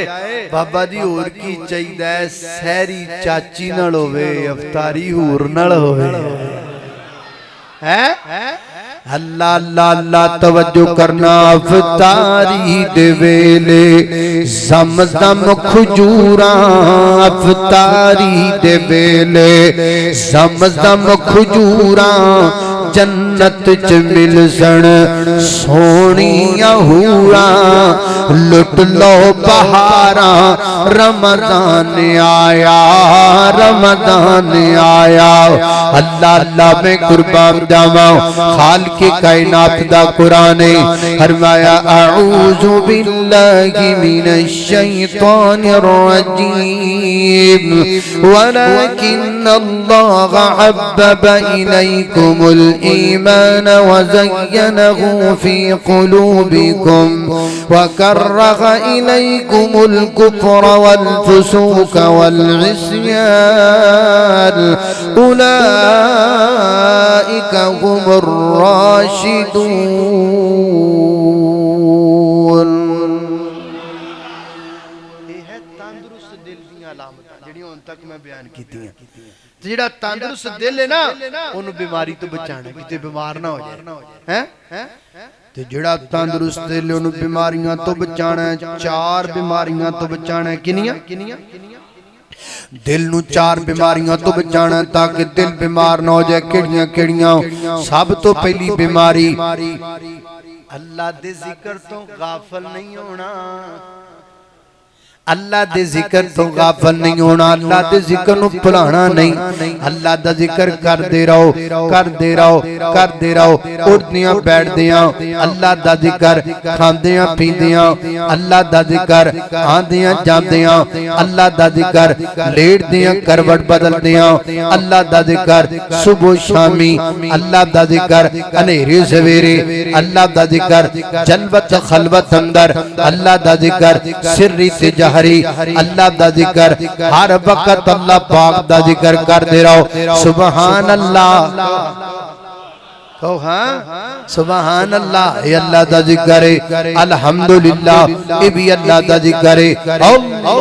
बाबा जी होर की चाहिदा है सहरी चाची नाल होवे अफतारी हूर नाल होवे है। अल्लाह अल्लाह अल्लाह तवज्जो करना अफतारी दे वेले जम जम खजूरा अफतारी दे वेले जम जम खजूरा जन्नत च मिल सन सोहणियां हूरा लुट लो बहारा रमजान आया रमजान आया। अल्लाह अल्लाह मैं कुर्बान जावा खाल के कायनात दा कुरान फरमाया अऊज़ु बिल्लाहि मिनश शैतानिर रजीम वलकिन्नल्लाह हब्बब इलैकुमुल ईमान वज़य्यनहु फी क़ुलूबिकुम वकर्रह इलैकुमुल कुफ्र वल फुसूक वल इस्यान उलाइका हुमुर राशिदून। ये है तंदुरुस्त दिल दी अलामतां जेहड़ियां हुण तक मैं बयान कीतियां जेड़ा तंदुरुस्त दिल है ना ओनू बीमारी तो बचाना किते बीमार ना हो जाए हैं ते जेड़ा तंदुरुस्त दिल ओनू बीमारियां तो बचाना है चार बीमारियां तो बचाना है किनियां दिल नू चार बीमारियां तो बचाना ताकि दिल बीमार ना हो जाए केड़ियां केड़ियां सब तो पहली बीमारी अल्लाह दे जिक्र तो गाफिल नहीं होना अल्लाह दे जिक्र तो गाफिल नहीं होना अल्लाह दे जिक्र नू भुलाना नहीं अल्लाह दा जिक्र करदे रहो करदे रहो करदे रहो उठदियां बैठदियां अल्लाह दा जिक्र खांदियां पींदियां अल्लाह दा जिक्र आंदियां जांदियां अल्लाह दा जिक्र लेटदियां करवट बदलदियां अल्लाह दा जिक्र सुबह शामी अल्लाह दा जिक्र अनेरे सवेरे अल्लाह दा जिक्र जलवत खलवत अंदर अल्लाह दा जिक्र सिर्री ते अल्लाह दा जिक्र हर वक्त अल्लाह पाक दा जिक्र करते रहो सुभान अल्लाह कहो हाँ सुभान अल्लाह ये अल्लाह दा जिक्र है अल्हम्दुलिल्लाह ये भी अल्लाह दा जिक्र है अल्लाहु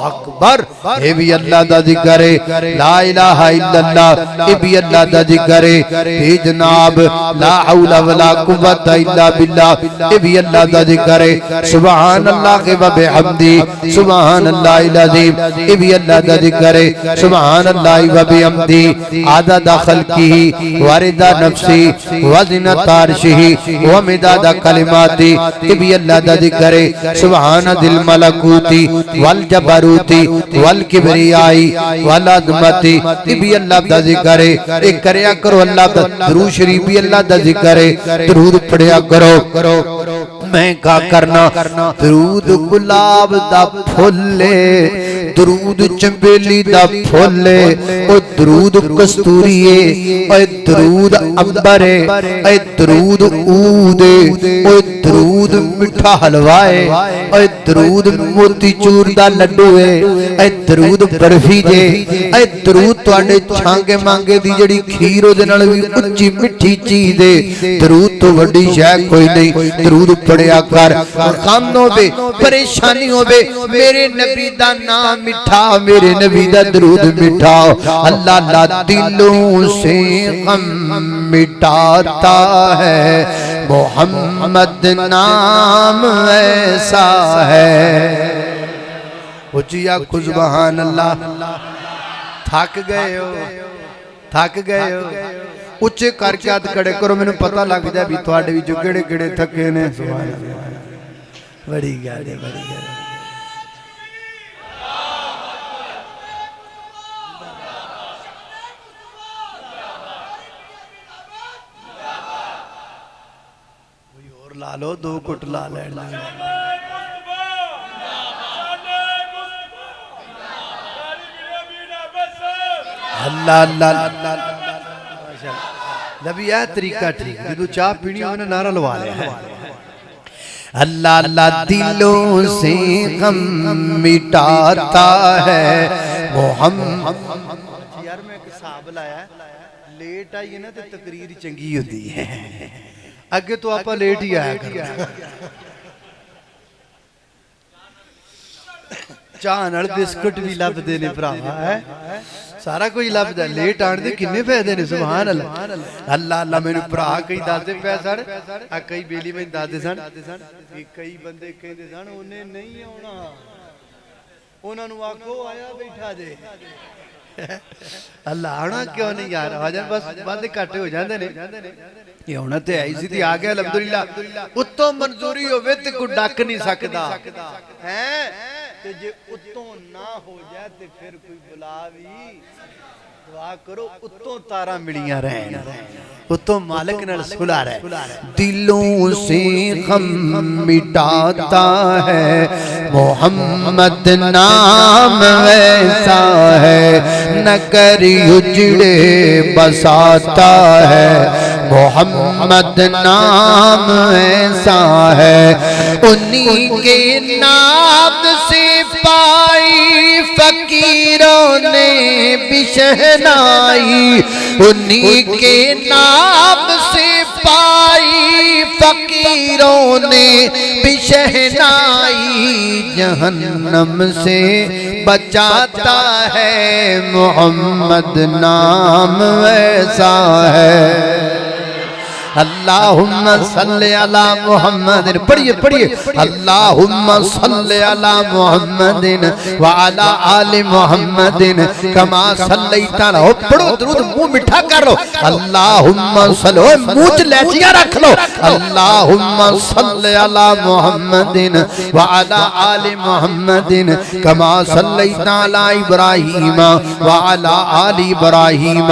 अकबर ये भी अल्लाह दा जिक्र है ला इलाहा इल्लल्लाह ये भी अल्लाह दा जिक्र है ये जनाब ला हौला वला कुव्वता इल्ला बिल्लाह ये भी अल्लाह दा जिक्र है सुभान अल्लाह व बिहम्दी सुभान अल्लाहिल अज़ीम ये भी अल्लाह दा जिक्र है सुभान अल्लाह व बिहम्दी आदद खल्क़िही व रिदा नफ्सी वज़नत अर्शिही व मिदाद कलिमाती ये भी अल्लाह दा जिक्र है सुभान दिल मलकूती वल जबरूती वल किबरियाई वल अज़मती भी अल्लाह दा जिक्र है। एक करया करो अल्लाह दा दरूद शरीफ भी अल्लाह दा जिक्र है। दरूद पढ़िया करो। मैं का करना दरूद गुलाब दा फुल्ले दरूद चंबेली दा फुल्ले ओ दरूद कस्तूरीए ओ दरूद अंबरे ओ दरूद ऊदे ओ दरूद मिठा हलवाए ओ दरूद मोती चूर दा लड्डू है ए दरूद बर्फी जे ए दरूद तुहाडे छांगे मांगे दी जड़ी खीर ओदे नाल भी उच्ची मिठी चीज दे दरूद तो वड्डी शै कोई नहीं। दरूद पढ़िया कर। काम होवे परेशानी होवे मेरे नबी दा नाम मिठा मेरे नबी दा दरूद मिठा अल्लाह ला दिलों से गम मिटाता है मोहम्मद नाम ऐसा है। उचिया सुभान अल्लाह। थक गए हो उच्चे करके हाथ खड़े करो मैनू पता लग जाए भी तुहाडे विचों किहड़े किहड़े थके ने। बड़ी गल है बड़ी गल। कोई और ला लो दो घुट ला लेना। अल्लाह अल्लाह नबी यह तरीका ठीक जो चाह पीनी हो ना नारा लवा लिया है। अल्लाह अल्लाह दिलों से गम मिटाता है मोहम्मद। यार मैं एक हिसाब लाया लेट आई है ना तो तकरीर चंगी होती है। अगे तो आप लेट ही आया कर। चाह नाल बिस्कुट भी लभदे ने भरावा है सारा कुछ लभदा। लेट आने दे किन्ने फायदे ने सुभान अल्लाह। अल्लाह अल्लाह मैनू भरा कई दसदे पे सन आ कई बेली में दसदे सन कई बंदे कहंदे सन ओने नहीं आउणा उन्हां नू आखो आया बैठा जे। अल्लाह आना क्यों नहीं यार आ जाए बस बंदे घट हो जांदे ने। ये आउणा ते आई सी ते आ गया अल्हम्दुलिल्लाह। उत्तों मंजूरी होवे ते कोई डक नहीं सकदा हैं ते जे उत्तों ना हो जाए ते फिर कोई बुला भी दुआ करो उत्तों तारा मिलियां रहन उत्तों मालिक नाल सुला रहे। दिलों से गम मिटाता है मोहम्मद नाम ऐसा है नगर उजड़े बसाता है मोहम्मद नाम ऐसा है। उन्हीं के नाम से पाई फकीरों ने भी शहनाई उन्हीं के नाम से पाई फकीरों ने भी शहनाई जहन्नम से बचाता है मोहम्मद नाम ऐसा है। अल्लाहुम्मा सल्ले अला मुहम्मदिन पढ़िए पढ़िए अल्लाहुम्मा सल्ले अला मुहम्मदिन व अला आलि मुहम्मदिन कमा सल्लैता लो। पढ़ो दरूद मुंह मिठा कर लो। अल्लाहुम्मा सल्लो मुंह च लहजिया रख लो। अल्लाहुम्मा सल्ले अला मुहम्मदिन व अला आलि मुहम्मदिन कमा सल्लैता अला इब्राहीम व अला आलि इब्राहीम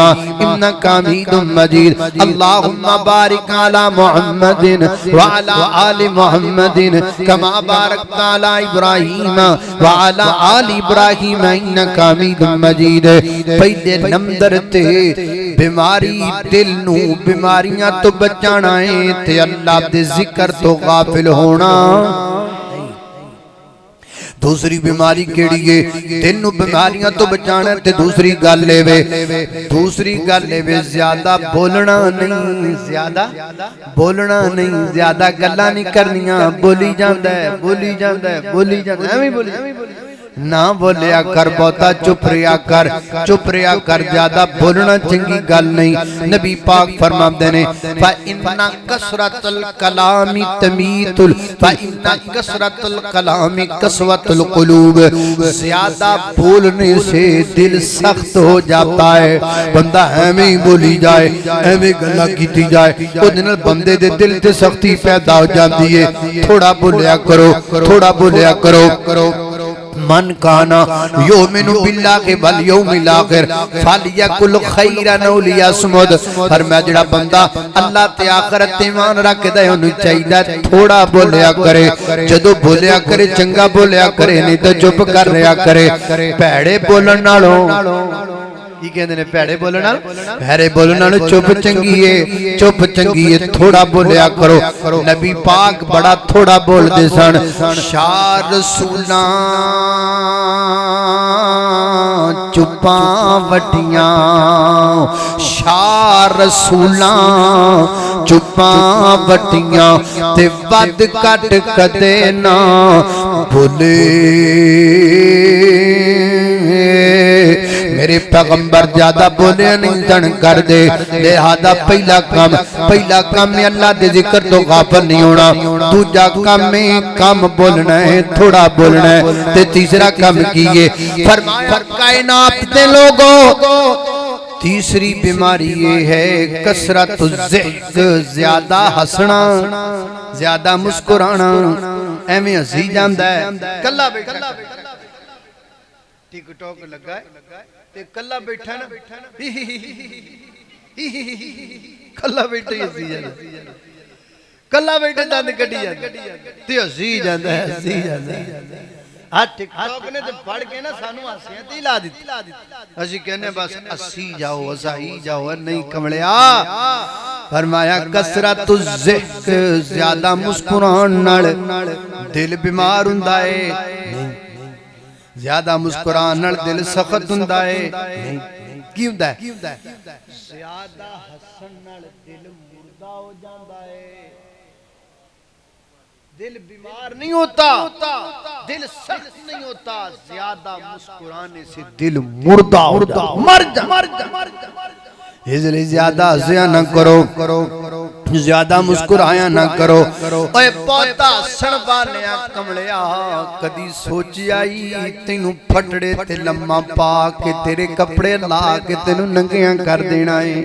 इन्नका हमीदुम मजीद। अल्लाहुम्मा बारिक अला मुहम्मदिन व अला आलि मुहम्मदिन कमा बारकता अला इब्राहीम व अला आलि इब्राहीम इन्नका हमीदुम मजीद। पहले नंबर ते बीमारी दिल नू बीमारियां तो बचाना है ते अल्लाह दे जिक्र तो गाफिल होना। दूसरी बीमारी केड़ी है दिल नू बीमारियां तो बचाना ते दूसरी गल वे ज्यादा बोलना नहीं ज्यादा गल्लां नहीं करनियां। बोली जांदा है एवें बोली ना बोलिया कर बहुता चुप रहा कर ज्यादा बोलना चंगी गल नहीं। नबी पाक फरमाते ने फा इन्ना कसरतुल कलामी तमीतुल फा इन्ना कसरतुल कलामी कसवतुल कुलूब। ज्यादा बोलने से दिल सख्त हो जाता है। बंदा एवें ही बोली जाए एवें गल्लां कीती जाए उहदे नाल बंदे दे दिल ते सख्ती पैदा हो जाती है। थोड़ा बोलिया करो मन काना युमिनु बिल्लाहि वल यौमिल आखिर फलयकुल खैरन औ लियस्मुद। फरमाया जिहड़ा बंदा अल्लाह ते आखिरत ते ईमान रखदा है ओनू चाहिदा थोड़ा बोलिया करे, जदों बोलिया करे चंगा बोलिया करे, नहीं तो चुप कर रहा करे। भैड़े बोलण नालों की कहंदे ने, भैड़े बोलण नाल भैड़े बोलण नाल चुप चंगी है, चुप चंगी है, थोड़ा बोलिया करो। नबी पाक बड़ा थोड़ा बोलदे सन। शाह रसूलां चुप्पां वड्डियां, शाह रसूलां चुप्पां वड्डियां ते वध घट कदे ना बोले। मेरे पैगंबर ज्यादा बोले नहीं तन कर दे, लिहाजा पहला काम अल्लाह दे जिक्र तो गाफिल नहीं होना। दूजा काम कम बोलना है, थोड़ा बोलना है। ते तीसरा काम की है, फरमाया कायनात दे लोगों तीसरी बीमारी ये है कसरत ज़िक्र, ज्यादा हंसना, ज्यादा मुस्कुराना। एवें हसी जांदा है, कल्ला बैठा टिकटॉक लगा ते कल्ला बैठा ना कल्ला बैठे हसी जांदा, कल्ला बैठे दंद कड्डी जांदा ते हसी जांदा है, हसी जांदा है। आ टिकटॉक ने ते फड़ के ना सानू हासियां ते ला दित्ती। असीं कहने बस हसी जाओ, हसाई जाओ, नहीं कमलिया। फरमाया कसरत ज़िक्र, ज्यादा मुस्कुरान नाल दिल बीमार हुंदा है, ज्यादा मुस्कुरान नाल दिल सख्त हुंदा है। की हुंदा है? ज्यादा हसन नाल दिल मुर्दा हो जांदा है। दिल बीमार नहीं होता, दिल सख्त नहीं होता, ज्यादा मुस्कुराने से दिल मुर्दा होता, मर जा। इसलिए ज्यादा हंसिया ना करो, ज्यादा मुस्कुराया ना करो। ओए पौधा हसन वालिया कमलिया, कदी सोचिया ही तेनू फटड़े ते लम्मा पा के तेरे कपड़े ला के तेनू नंगियां कर देना है।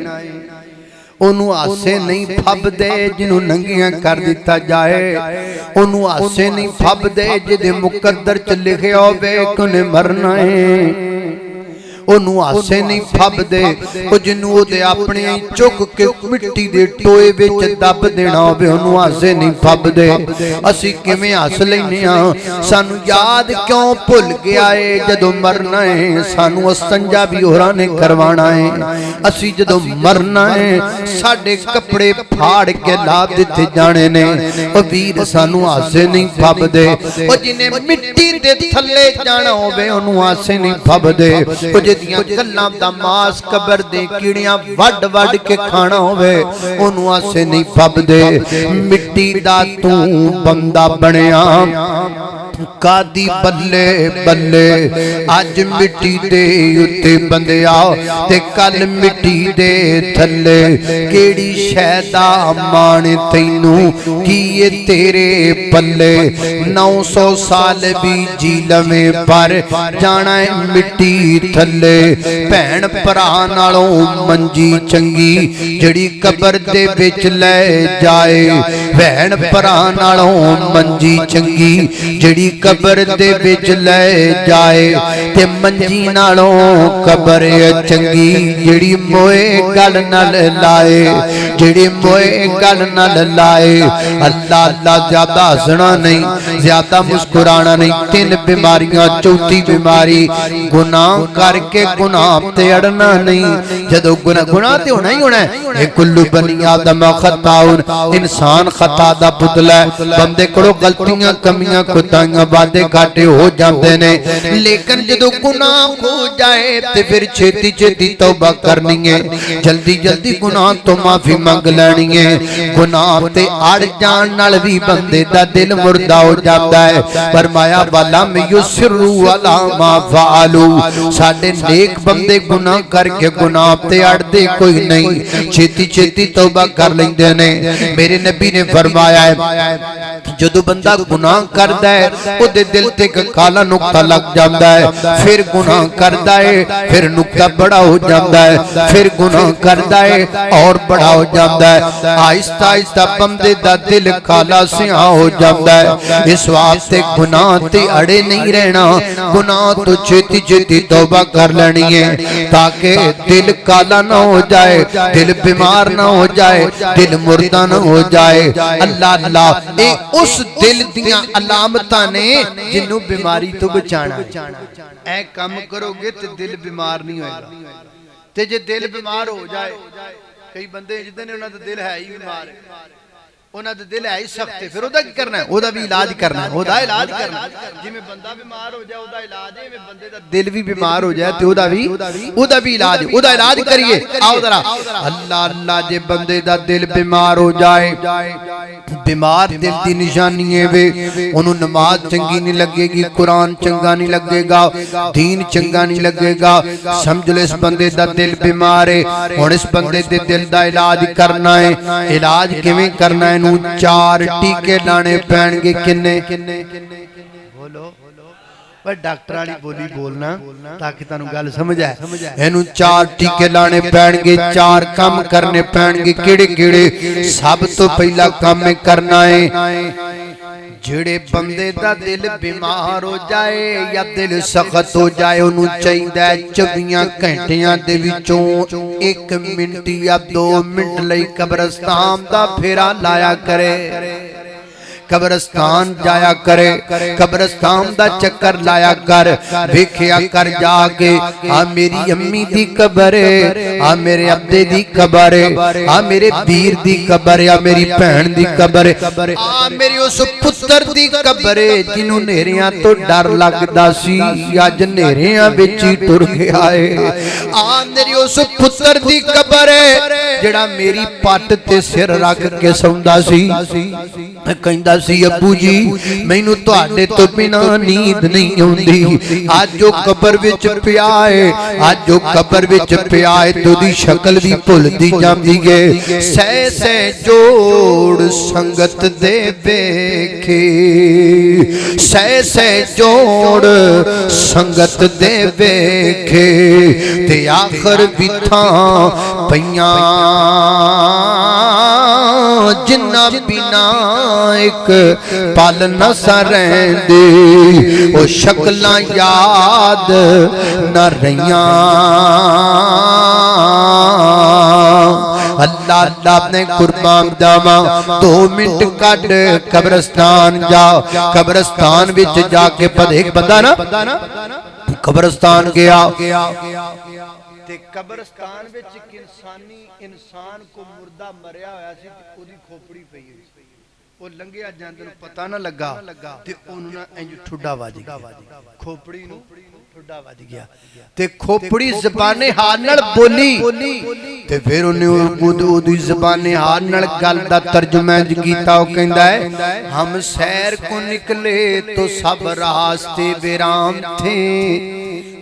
ओनू हासे नहीं फबदे जिन्हों नंगियां कर दिता जाए, ओनू हासे नहीं फबदे जिहदे मुकद्दर च लिखिया होवे कि उन्हें मरना है। ओनू हासे नहीं फबदे जिन्हों ओदे अपने चुक के मिट्टी दे टोए विच दब देना होवे, ओनू हासे नहीं फबदे। असी किवें हस लैने आ, सानू याद क्यों भुल गया है जदों मरना है, सानू अस्तंजा भी होरां ने करवाना है। असी जदों मरना है साडे कपड़े फाड़ के ला दिते जाने ने। ओ वीर सानू हासे नहीं फबदे, ओ जिन्हें मिट्टी दे थल्ले जाना होवे ओनू हासे नहीं फबदे। दियां गल्लां दा मास कबर दे कीड़ियां वड वड के खाना होवे ओनू हासे नहीं फबदे। मिट्टी दा तू बंदा बनया कादी बल्ले बल्ले, अज मिट्टी दे उत्ते बंदिया ते कल मिट्टी दे थल्ले। केड़ी शै दा मान तैनू की ये तेरे पल्ले, 900 साल भी जी लवे पर जाना है मिट्टी थल्ले। भैन भरा नालों मंजी चंगी जड़ी कबर दे विच ले जाए, भैन भरा नालों मंजी चंगी जड़ी कबर दे विच ले जाए। ते मंजी नालों कबर चंगी जड़ी मोए गल नाल लाए, जड़ी मोए गल नाल लाए। अल्लाह अल्लाह ज्यादा हसना नहीं, ज्यादा मुस्कुराना नहीं। 3 बीमारियां। चौथी बीमारी गुनाह करके गुनाह ते अड़ना नहीं। जदों गुनाह ते होना ही होना है। कुल्लु बनी आदम खताउन, इंसान खता दा पुतला है। बंदे कोलों गलतियां कमियां कोताहियां वादे घाटे हो जाते ने, लेकिन जदों गुनाह हो जाए ते फिर छेती छेती तौबा करनी है, जल्दी जल्दी गुनाह तो माफी मंग लैनी है। गुनाह ते अड़ जान नाल भी बंदे दा दिल मुर्दा हो जाता है। फरमाया वाला युसिरु अला मा फालू, साडे नेक बंदे गुनाह करके गुनाह ते अड़दे कोई नहीं, छेती छेती तौबा कर लैंदे ने। मेरे नबी ने फरमाया है जदों बंदा गुनाह करदा है ਉਹਦੇ ਦਿਲ ਤੇ ਇੱਕ ਕਾਲਾ ਨੁਕਤਾ ਲੱਗ ਜਾਂਦਾ ਹੈ, फिर गुनाह करता है, फिर नुकता बड़ा हो जाता है, फिर गुनाह करता है और बड़ा हो जाता है। आहिस्ता आहिस्ता बंदे दा दिल काला सिया हो जाता है। इस वास्ते गुनाह ते अड़े नहीं रहना, गुनाह तो छेती छेती तौबा कर लेनी है ताकि दिल काला ना हो जाए, दिल बीमार ना हो जाए, दिल मुर्दा ना हो जाए। अल्लाह अल्लाह ये उस दिल दियां अलामतां ने जिन्नू बीमारी तो बचाना। ऐ काम करोगे तो दिल बीमार नहीं होएगा। ते जे दिल बीमार हो जाए, कई बंदे जिद्दां ने उन्हां दा दिल है ही बीमार है, उन्हां दा दिल है ही सख्त है, फिर ओदा की करना है? ओदा भी इलाज करना है, ओदा इलाज करना है। जिवें बंदा बीमार हो जाए ओदा इलाज है, इवें बंदे दा दिल भी बीमार हो जाए तो ओदा भी इलाज, ओदा इलाज करिए। आओ जरा अल्लाह अल्लाह, जे बंदे दा दिल बीमार हो जाए, बीमार दिल दी निशानी है वे, ओनू नमाज चंगी नहीं लगेगी, कुरान चंगा नहीं लगेगा, दीन चंगा नहीं लगेगा, समझ लो इस बंदे दा दिल बीमार है। हुण इस बंदे दे दिल दा इलाज करना है। इलाज किवें करना है? नू 4 टीके लाने पैणगे। किन्ने? बोलो डॉक्टर वाली बोली बोलना ताकि तुहानू गल समझ आए। इनू 4 टीके लाने पैणगे, 4 काम करने पैणगे। किहड़े किहड़े? सब तो पहला काम करना है, जेड़े बंदे दा दिल बीमार हो जाए या दिल सख्त हो जाए, उन्हू चाहिए 24 घंटिया दे विचों 1 मिनट या 2 मिनट लई कब्रिस्तान दा फेरा लाया करे, कब्रिस्तान जाया करे, कब्रिस्तान दा चक्कर लाया कर, वेखिया कर जाके आ मेरी अम्मी दी कबर है, आ मेरे अब्बे दी कबर है, आ मेरे वीर दी कबर है, आ मेरी भैन दी कबर है, आ मेरी उस पुत्र दी कबर है जिन्हों नेरियां तो डर लगदा सी, अज नेरियां विच ही टुर गया है। आ मेरी उस पुत्र दी कबर है जेड़ा मेरी पट ते सिर रख के सौंदा सी, कहंदा सी अब्बू जी मैनू तुहाडे तो बिना नींद नहीं आउंदी। आज जो कबर विच पिया है, आज जो कबर विच पिया है तो दी शक्ल भी भुलदी जांदी है। सह सह जोड़ संगत दे वेखे, सह सह जोड़ संगत दे वेखे, ते आखिर बिथा पईयां जिन्ना बिना एक पल न सरेंदे, ओ शक्लां याद न रहियां। अल्लाह अल्लाह ने कुर्बान जावा, 2 मिनट कट कब्रिस्तान जा, कब्रिस्तान विच जाके एक बंदा ना कब्रिस्तान गया, कब्रिस्तान विच इंसान को मुर्दा मरिया होया सी, ओदी खोपड़ी पई हुई, वो लंघिया जांदे नूं पता ना लगा ते ओनू ना इंज ठुड्डा वज गया, खोपड़ी नूं ठुड्डा वज गया ते खोपड़ी ज़बाने हाल नाल बोली ते फिर ओने ओदी ज़बाने हाल नाल गल दा तर्जुमा कीता। ओ कहंदा है हम सैर को निकले तो सब रास्ते विराम थे,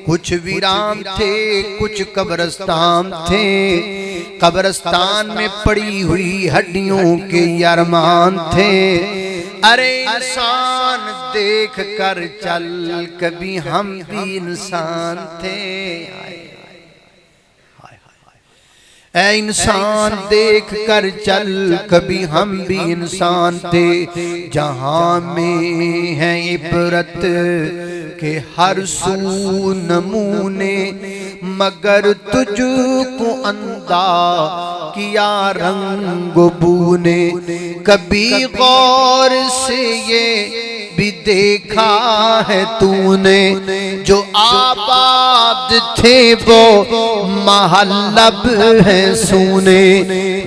कुछ विराम थे कुछ कब्रिस्तान थे, कब्रिस्तान में पड़ी हुई हड्डियों के अरमान थे। अरे इंसान देख कर चल, कभी हम भी इंसान थे। ऐ इंसान देख कर चल, कभी हम भी इंसान थे। जहां में है इबरत के हर सू नमूने, मगर तुझको अंधा किया रंग बूने। कभी गौर से ये भी देखा है तूने, जो आबाद थे वो महलब है सूने।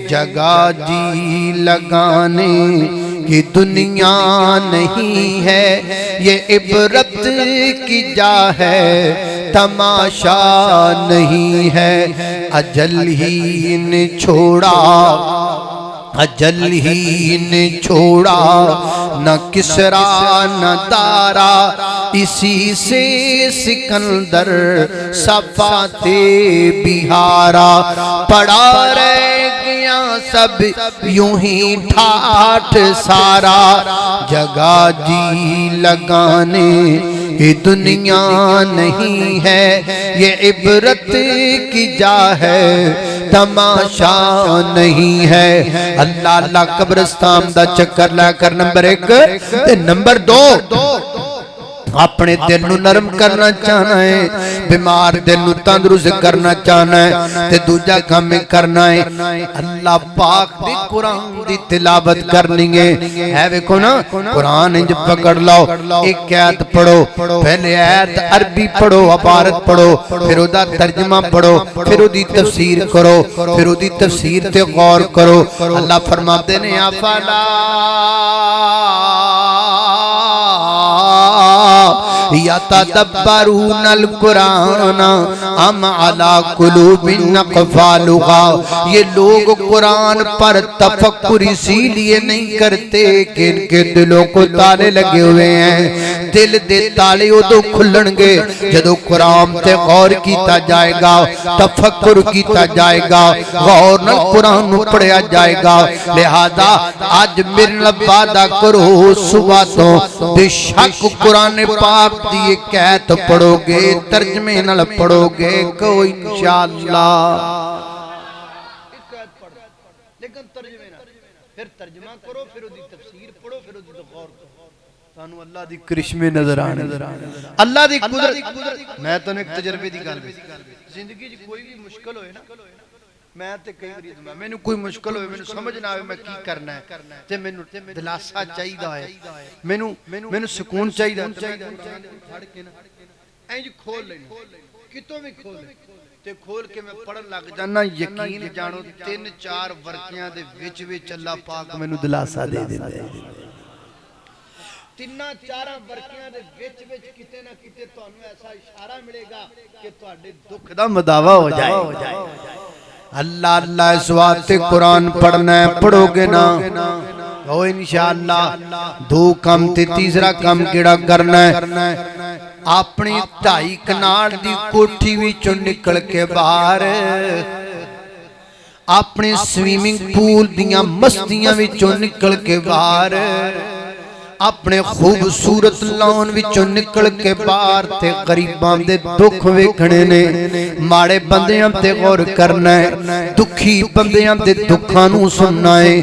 जगह जी लगाने की दुनिया नहीं है, ये इबरत की जा है तमाशा नहीं है। अजल ही ने छोड़ा, अजल ही ने छोड़ा, न किसरा न दारा, इसी से सिकंदर सफाते बिहारा। पड़ा रह गया सब यूं ही ठाठ सारा, जगह जी लगाने ये दुनिया नहीं है, ये इबरत की जा है, तमाशा नहीं है। अल्लाह अल्लाह कब्रिस्तान दा चक्कर ला कर नंबर 1 ते नंबर 2 अपने दिल नू नरम करना चाहना है, बीमार दिल नू तंदुरुस्त करना चाहना है, ते दूजा काम करना है अल्लाह पाक दी कुरान दी तिलावत करनी है। देखो ना कुरान इंज पकड़ लो, एक आयत पढ़ो, पहले आयत अरबी पढ़ो, इबारत पढ़ो, फिर ओदा तर्जमा पढ़ो, फिर ओदी तफसीर करो, फिर ओदी तफसीर ते गौर करो। अल्लाह फरमाते ने अफला यतदब्बरूनल कुरान अम अला कुलूबिन अक़फ़ालुहा, ये लोग कुरान पर तफक्कुर इसीलिए नहीं करते कि इनके दिलों को ताले लगे हुए हैं। दिल दे ताले उदों खुलणगे जदों कुरान ते गौर कीता जाएगा, तफक्कुर कीता जाएगा, गौर नाल कुरान नूं पढ़िया जाएगा। लिहाजा अज मेरे नाल वादा करो, सुबह तो बेशक कुरान पाक दी एक आयत पढ़ोगे, तर्जमे नाल पढ़ोगे को इंशाअल्लाह, लेकिन तर्जमे नाल, फिर तर्जमा करो, फिर ओदी तफसीर पढ़ो, फिर ओदी गौर करो, तानू अल्लाह दी करिश्मे नजर आने, अल्लाह दी कुदरत। मैं तन्नू एक तजर्बे दी गल, जिंदगी च कोई भी मुश्किल होए ना, मैं ते कई बार मैनू कोई मुश्किल होए, मैनू समझ ना आवे मैं की करना है, ते मैनू दिलासा चाहिदा है, मैनू सुकून चाहिदा, फड़ के ना इंज खोल लेना, कितों भी खोल ते खोल के मैं पढ़न लग जाना, यकीन जानो 3-4 वर्कियां दे विच विच अल्लाह पाक मैनू दिलासा दे दिंदा है। 3-4 वर्कियां दे विच विच किते ना किते तुहानू ऐसा इशारा मिलेगा कि तुहाडे दुख दा मदावा हो जाए। अल्लाह अल्लाह इस वास्ते कुरान पढ़ना है, पढ़ोगे ना ओ इंशाअल्लाह। 2 काम ते तीसरा काम केड़ा करना है, अपनी 2.5 कनाल दी कोठी विचों निकल के बाहर अपने स्विमिंग पूल दियां मस्तियां विचों निकल के बाहर अपने खूबसूरत लॉन विचों निकल के बाहर ते गरीबां दे दुख वेखणे ने, माड़े बंदियां ते गौर करना है, दुखी बंदियां दे दुखां नूं सुनना है,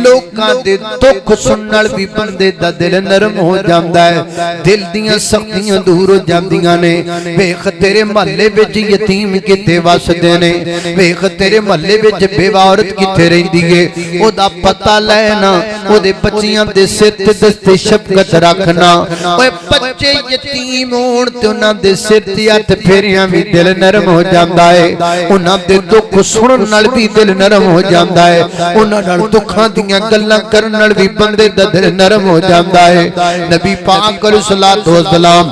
लोकां दे दुख सुनण नाल भी बंदे दा दिल नरम हो जांदा है, दिल दियां सख्तियां दूर हो जांदियां ने। वेख तेरे महल्ले विच यतीम किते वसदे ने, वेख तेरे महल्ले विच बेवा औरत किथे रहिंदी है, ओदा पता लेना, ओदे बच्चियां दे सिर ते दस्ते शफकत रखना। ओए बच्चे यतीम होण ते उन्हां दे सिर ते हत्थ फेरियां भी दिल नरम हो जांदा है, उन्हां दे दुख सुनण नाल भी दिल नरम हो जांदा है, उन्हां नाल दुखां दीयां गल्लां करन नाल भी बंदे दा दिल नरम हो जांदा है। नबी पाक अलैहिस्सलातु वस्सलाम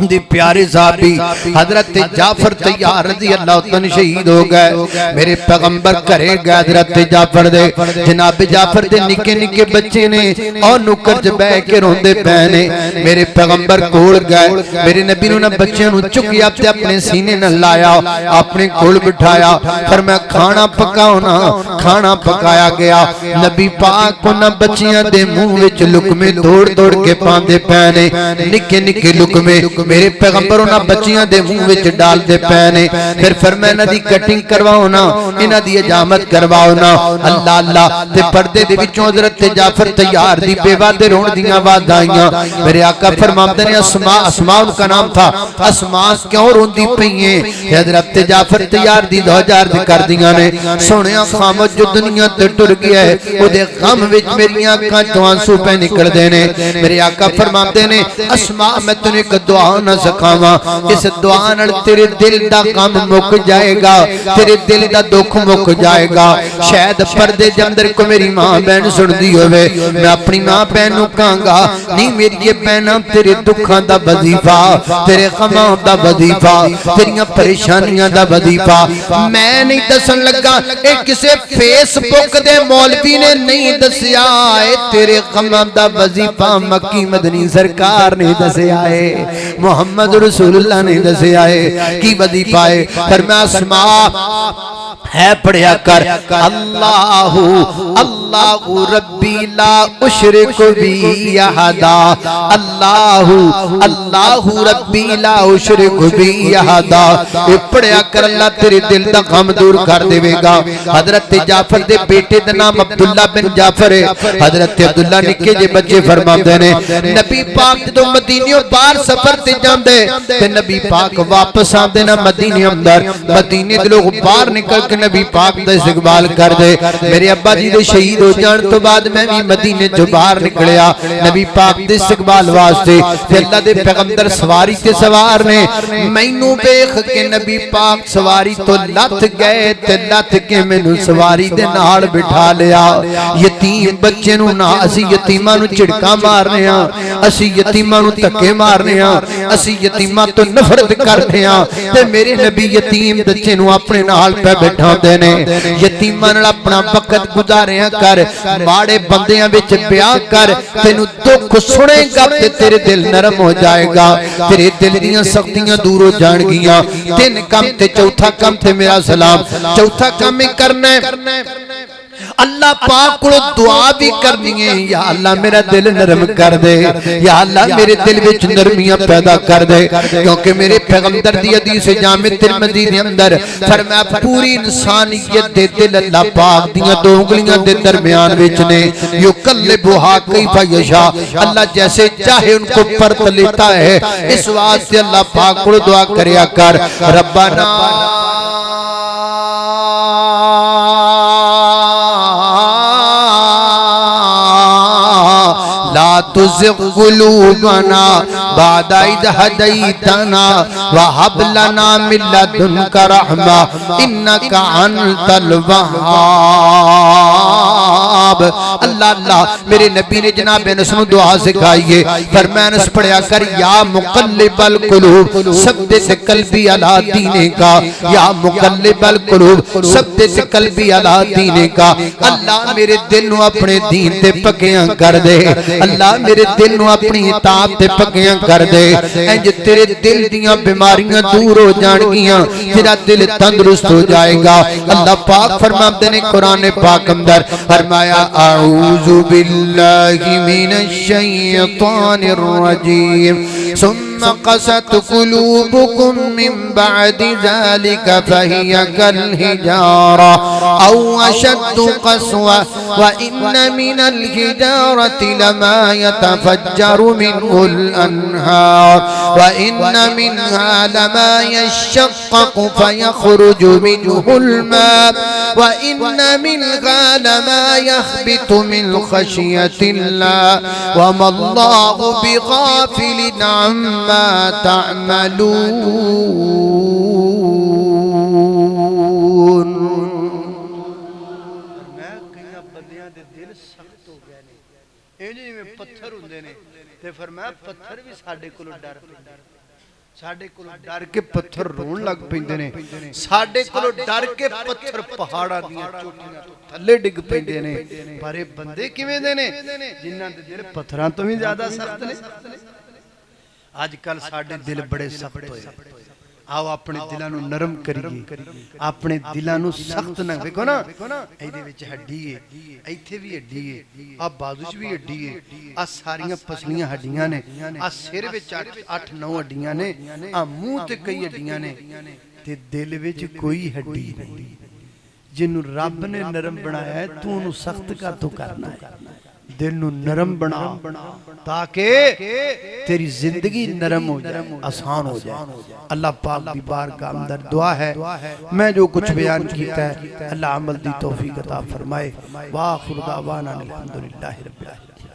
दी प्यारे साहबी हजरत जाफर तैयार रज़ी अल्लाह तआला शहीद हो गए। मेरे पैगंबर घरे गए हजरत जाफर दे, जनाब जाफर दे निके निके बच्चे ने और नुक्कर च बैठ के रोंदे पे ने। मेरे पैगंबर कोल गए, मेरे नबी ने बच्चों नु चुकिया ते अपने सीने नाल लाया, अपने कोल बिठाया, फिर मैं खाना पकाओ ना, खाना पकाया गया। नबी पाक उन्हां बच्चियां दे मुंह विच लुकमे दौड़ दौड़ के पांदे पे ने, निके निके लुकमे मेरे पैगंबर उन्हां बच्चियां दे मुंह विच डालदे पे ने। फिर मैं इन्हां दी कटिंग करवाओ ना, इन्हां दी हजामत करवाओ ना। अल्लाह अल्लाह ते पर्दे दे विचों हजरत जाफर तैयार दी बेवा दे रोण दी आवाज़ आईयां। मेरे आका फरमाते ने अस्मा, अस्मा उनका नाम था, अस्मा क्यों रोंदी पई है? हजरत जाफर तैयार दी 2000 कर दियां ने। सोहणिया खामोश जो दुनिया ते टुर गया है, ओदे गम विच मेरियां अखां चों आंसू पे निकलदे ने। मेरे आका फरमाते ने अस्मा मैं तैनूं एक दुआ ना सिखावां, इस दुआ नाल तेरे दिल दा गम मुक जाएगा, तेरे दिल दा दुख मुक जाएगा। शायद पर्दे दे अंदर को मेरी मां बहन सुनदी होवे, मैं अपनी मां बहन नूं कहांगा नहीं मेरी ये बहना तेरे दुखां दा वजीफा, तेरे गमां दा वजीफा, तेरियां परेशानियां दा वजीफा मैं नहीं दसन लगा, ए किसे फेसबुक दे मौलवी ने नहीं दसिया है, तेरे गमां दा वजीफा मक्की मदनी सरकार ने दसिया है, मोहम्मद रसूलुल्लाह ने दसिया है कि वजीफा है। फरमाया अस्मा है पढ़िया कर अल्लाहु अल्लाहु रब्बी ला उशरिकु बी अहदा अल्लाहु अल्लाहु रब्बी ला उशरिकु बी अहदा। ये पढ़िया कर अल्लाह तेरे दिल दा गम दूर कर देवेगा। हजरत जाफर दे बेटे दा नाम अब्दुल्ला बिन जाफर है। हजरत अब्दुल्ला निक्के जे बच्चे फरमाते ने नबी पाक जदों मदीनियों बाहर सफर ते जांदे ते नबी पाक वापस आंदे ना मदीने अंदर मदीने दे लोग बाहर निकल के नबी पाक दा इस्तकबाल कर दे। मेरे अब्बा जी दे शहीद हो जाने तो बाद मैं भी मदीने चों बाहर निकलिया नबी पाक दे इस्तकबाल वास्ते। ते अल्लाह दे पैगंबर सवारी ते सवार ने मैनू वेख के नबी पाक सवारी तो लथ गए ते लथ के मैनू सवारी दे नाल बिठा लिया। यतीम बच्चे नू ना असी यतीमां नू झिड़का मारने आ, असी यतीमां नू धक्के मारने आ, असी यतीमां तो नफरत करते आ ते मेरे नबी यतीम बच्चे नू अपने नाल पे बैठांदे ने। यतीमां नाल अपना वक्त गुजारिया कर, माड़े बंदियां विच ब्याह कर, तेनू दुख सुनेगा ते तेरे दिल नरम हो जाएगा, तेरे दिल दीयां सख्तियां दूर हो जाणगियां। तीन काम ते चौथा काम थे मेरा सलाम। चौथा काम ही करना है अल्लाह पाक को दुआ भी करनी है, या अल्लाह मेरा दिल नरम कर दे, या अल्लाह मेरे दिल विच नरमियां पैदा कर दे। क्योंकि मेरे पैगंबर दी हदीस जामे तिरमिज़ी दे अंदर फरमाया पूरी इंसानियत दे दिल अल्लाह पाक दियां दो उंगलियां दे दरमियान विच ने। युकल्लिबुहा कैफा यशा, अल्लाह जैसे चाहे उनको परत लेता है। इस वास्ते अल्लाह पाक को दुआ करया कर रब्बाना ला तुज़िग़ क़ुलूबना बाद इज़ हदैतना व हब लना मिन लदुनका रहमा इन्नका अंतल वहाब। अल्लाह अल्लाह मेरे नबी ने जनाब नस्म दुआ सिखाई है। फरमाया पढ़िया कर या मुक़ल्लिबल क़ुलूब सब्बित क़ल्बी अला दीनिका, या मुक़ल्लिबल क़ुलूब सब्बित क़ल्बी अला दीनिका। अल्लाह मेरे दिल नू अपने दीन ते पक्कियां कर दे, अल्लाह मेरे दिल नू अपनी इताअत ते पक्कियां कर दे। इंज तेरे दिल दीयां बीमारियां दूर हो जाणगियां, तेरा दिल तंदुरुस्त हो जाएगा। अल्लाह पाक फरमाते ने कुरान पाक अंदर फरमाया अऊज़ु बिल्लाहि मिनश शैतानिर रजीम सुम्मा क़सत क़ुलूबुकुम मिन बअदि ज़ालिका फ़हिय कल हिजारा औ अशद्दु क़स्वा व इन्न मिनल हिजारति लमा यतफज्जरु मिनहुल अनहार व इन्न मिनहा लमा यशक़्क़ु फ़यख़रुजु मिनहुल मा व इन्न मिनहा लमा यख़्बितु मिन ख़शियतिल्लाह व मल्लाहु बिग़ाफ़िलिन अम्मा तअमलून। पत्थर हुंदे ने ते फरमाया पत्थर भी साडे कोलों डर पैंदे, साडे कोलों डर के पत्थर रोण लग पैंदे ने, साडे कोलों डर के पत्थर पहाड़ां दीयां चोटियां तो थल्ले डिग पैंदे ने। पर ये बंदे किवें दे ने जिन्हां दे दिल पत्थरां तो भी ज्यादा सख्त ने। अजकल साडे दिल बड़े सख्त होए, आओ अपने दिलां नूं नरम करिए, अपने दिलां नूं सख्त ना देखो ना। इहदे विच हड्डी है, इत्थे भी हड्डी है, आ बाजू च भी हड्डी है, आ सारियां पसलियां हड्डियां ने, आ सिर विच 8-9 हड्डियां ने, आ मूंह ते कई हड्डियां ने, ते दिल विच कोई हड्डी नहीं। जिन्नू रब ने नरम बनाया है तू उन्हें सख्त का तो करना है। दिल नू नरम बना ताकि तेरी जिंदगी नरम हो जाए, आसान हो जाए। अल्लाह पाक की बारगाह अंदर दुआ है, मैं जो कुछ बयान किया है अल्लाह अमल दी तौफीक अता फरमाए। वाखिर दावाना अल्हम्दुलिल्लाहि रब्बिल आलमीन।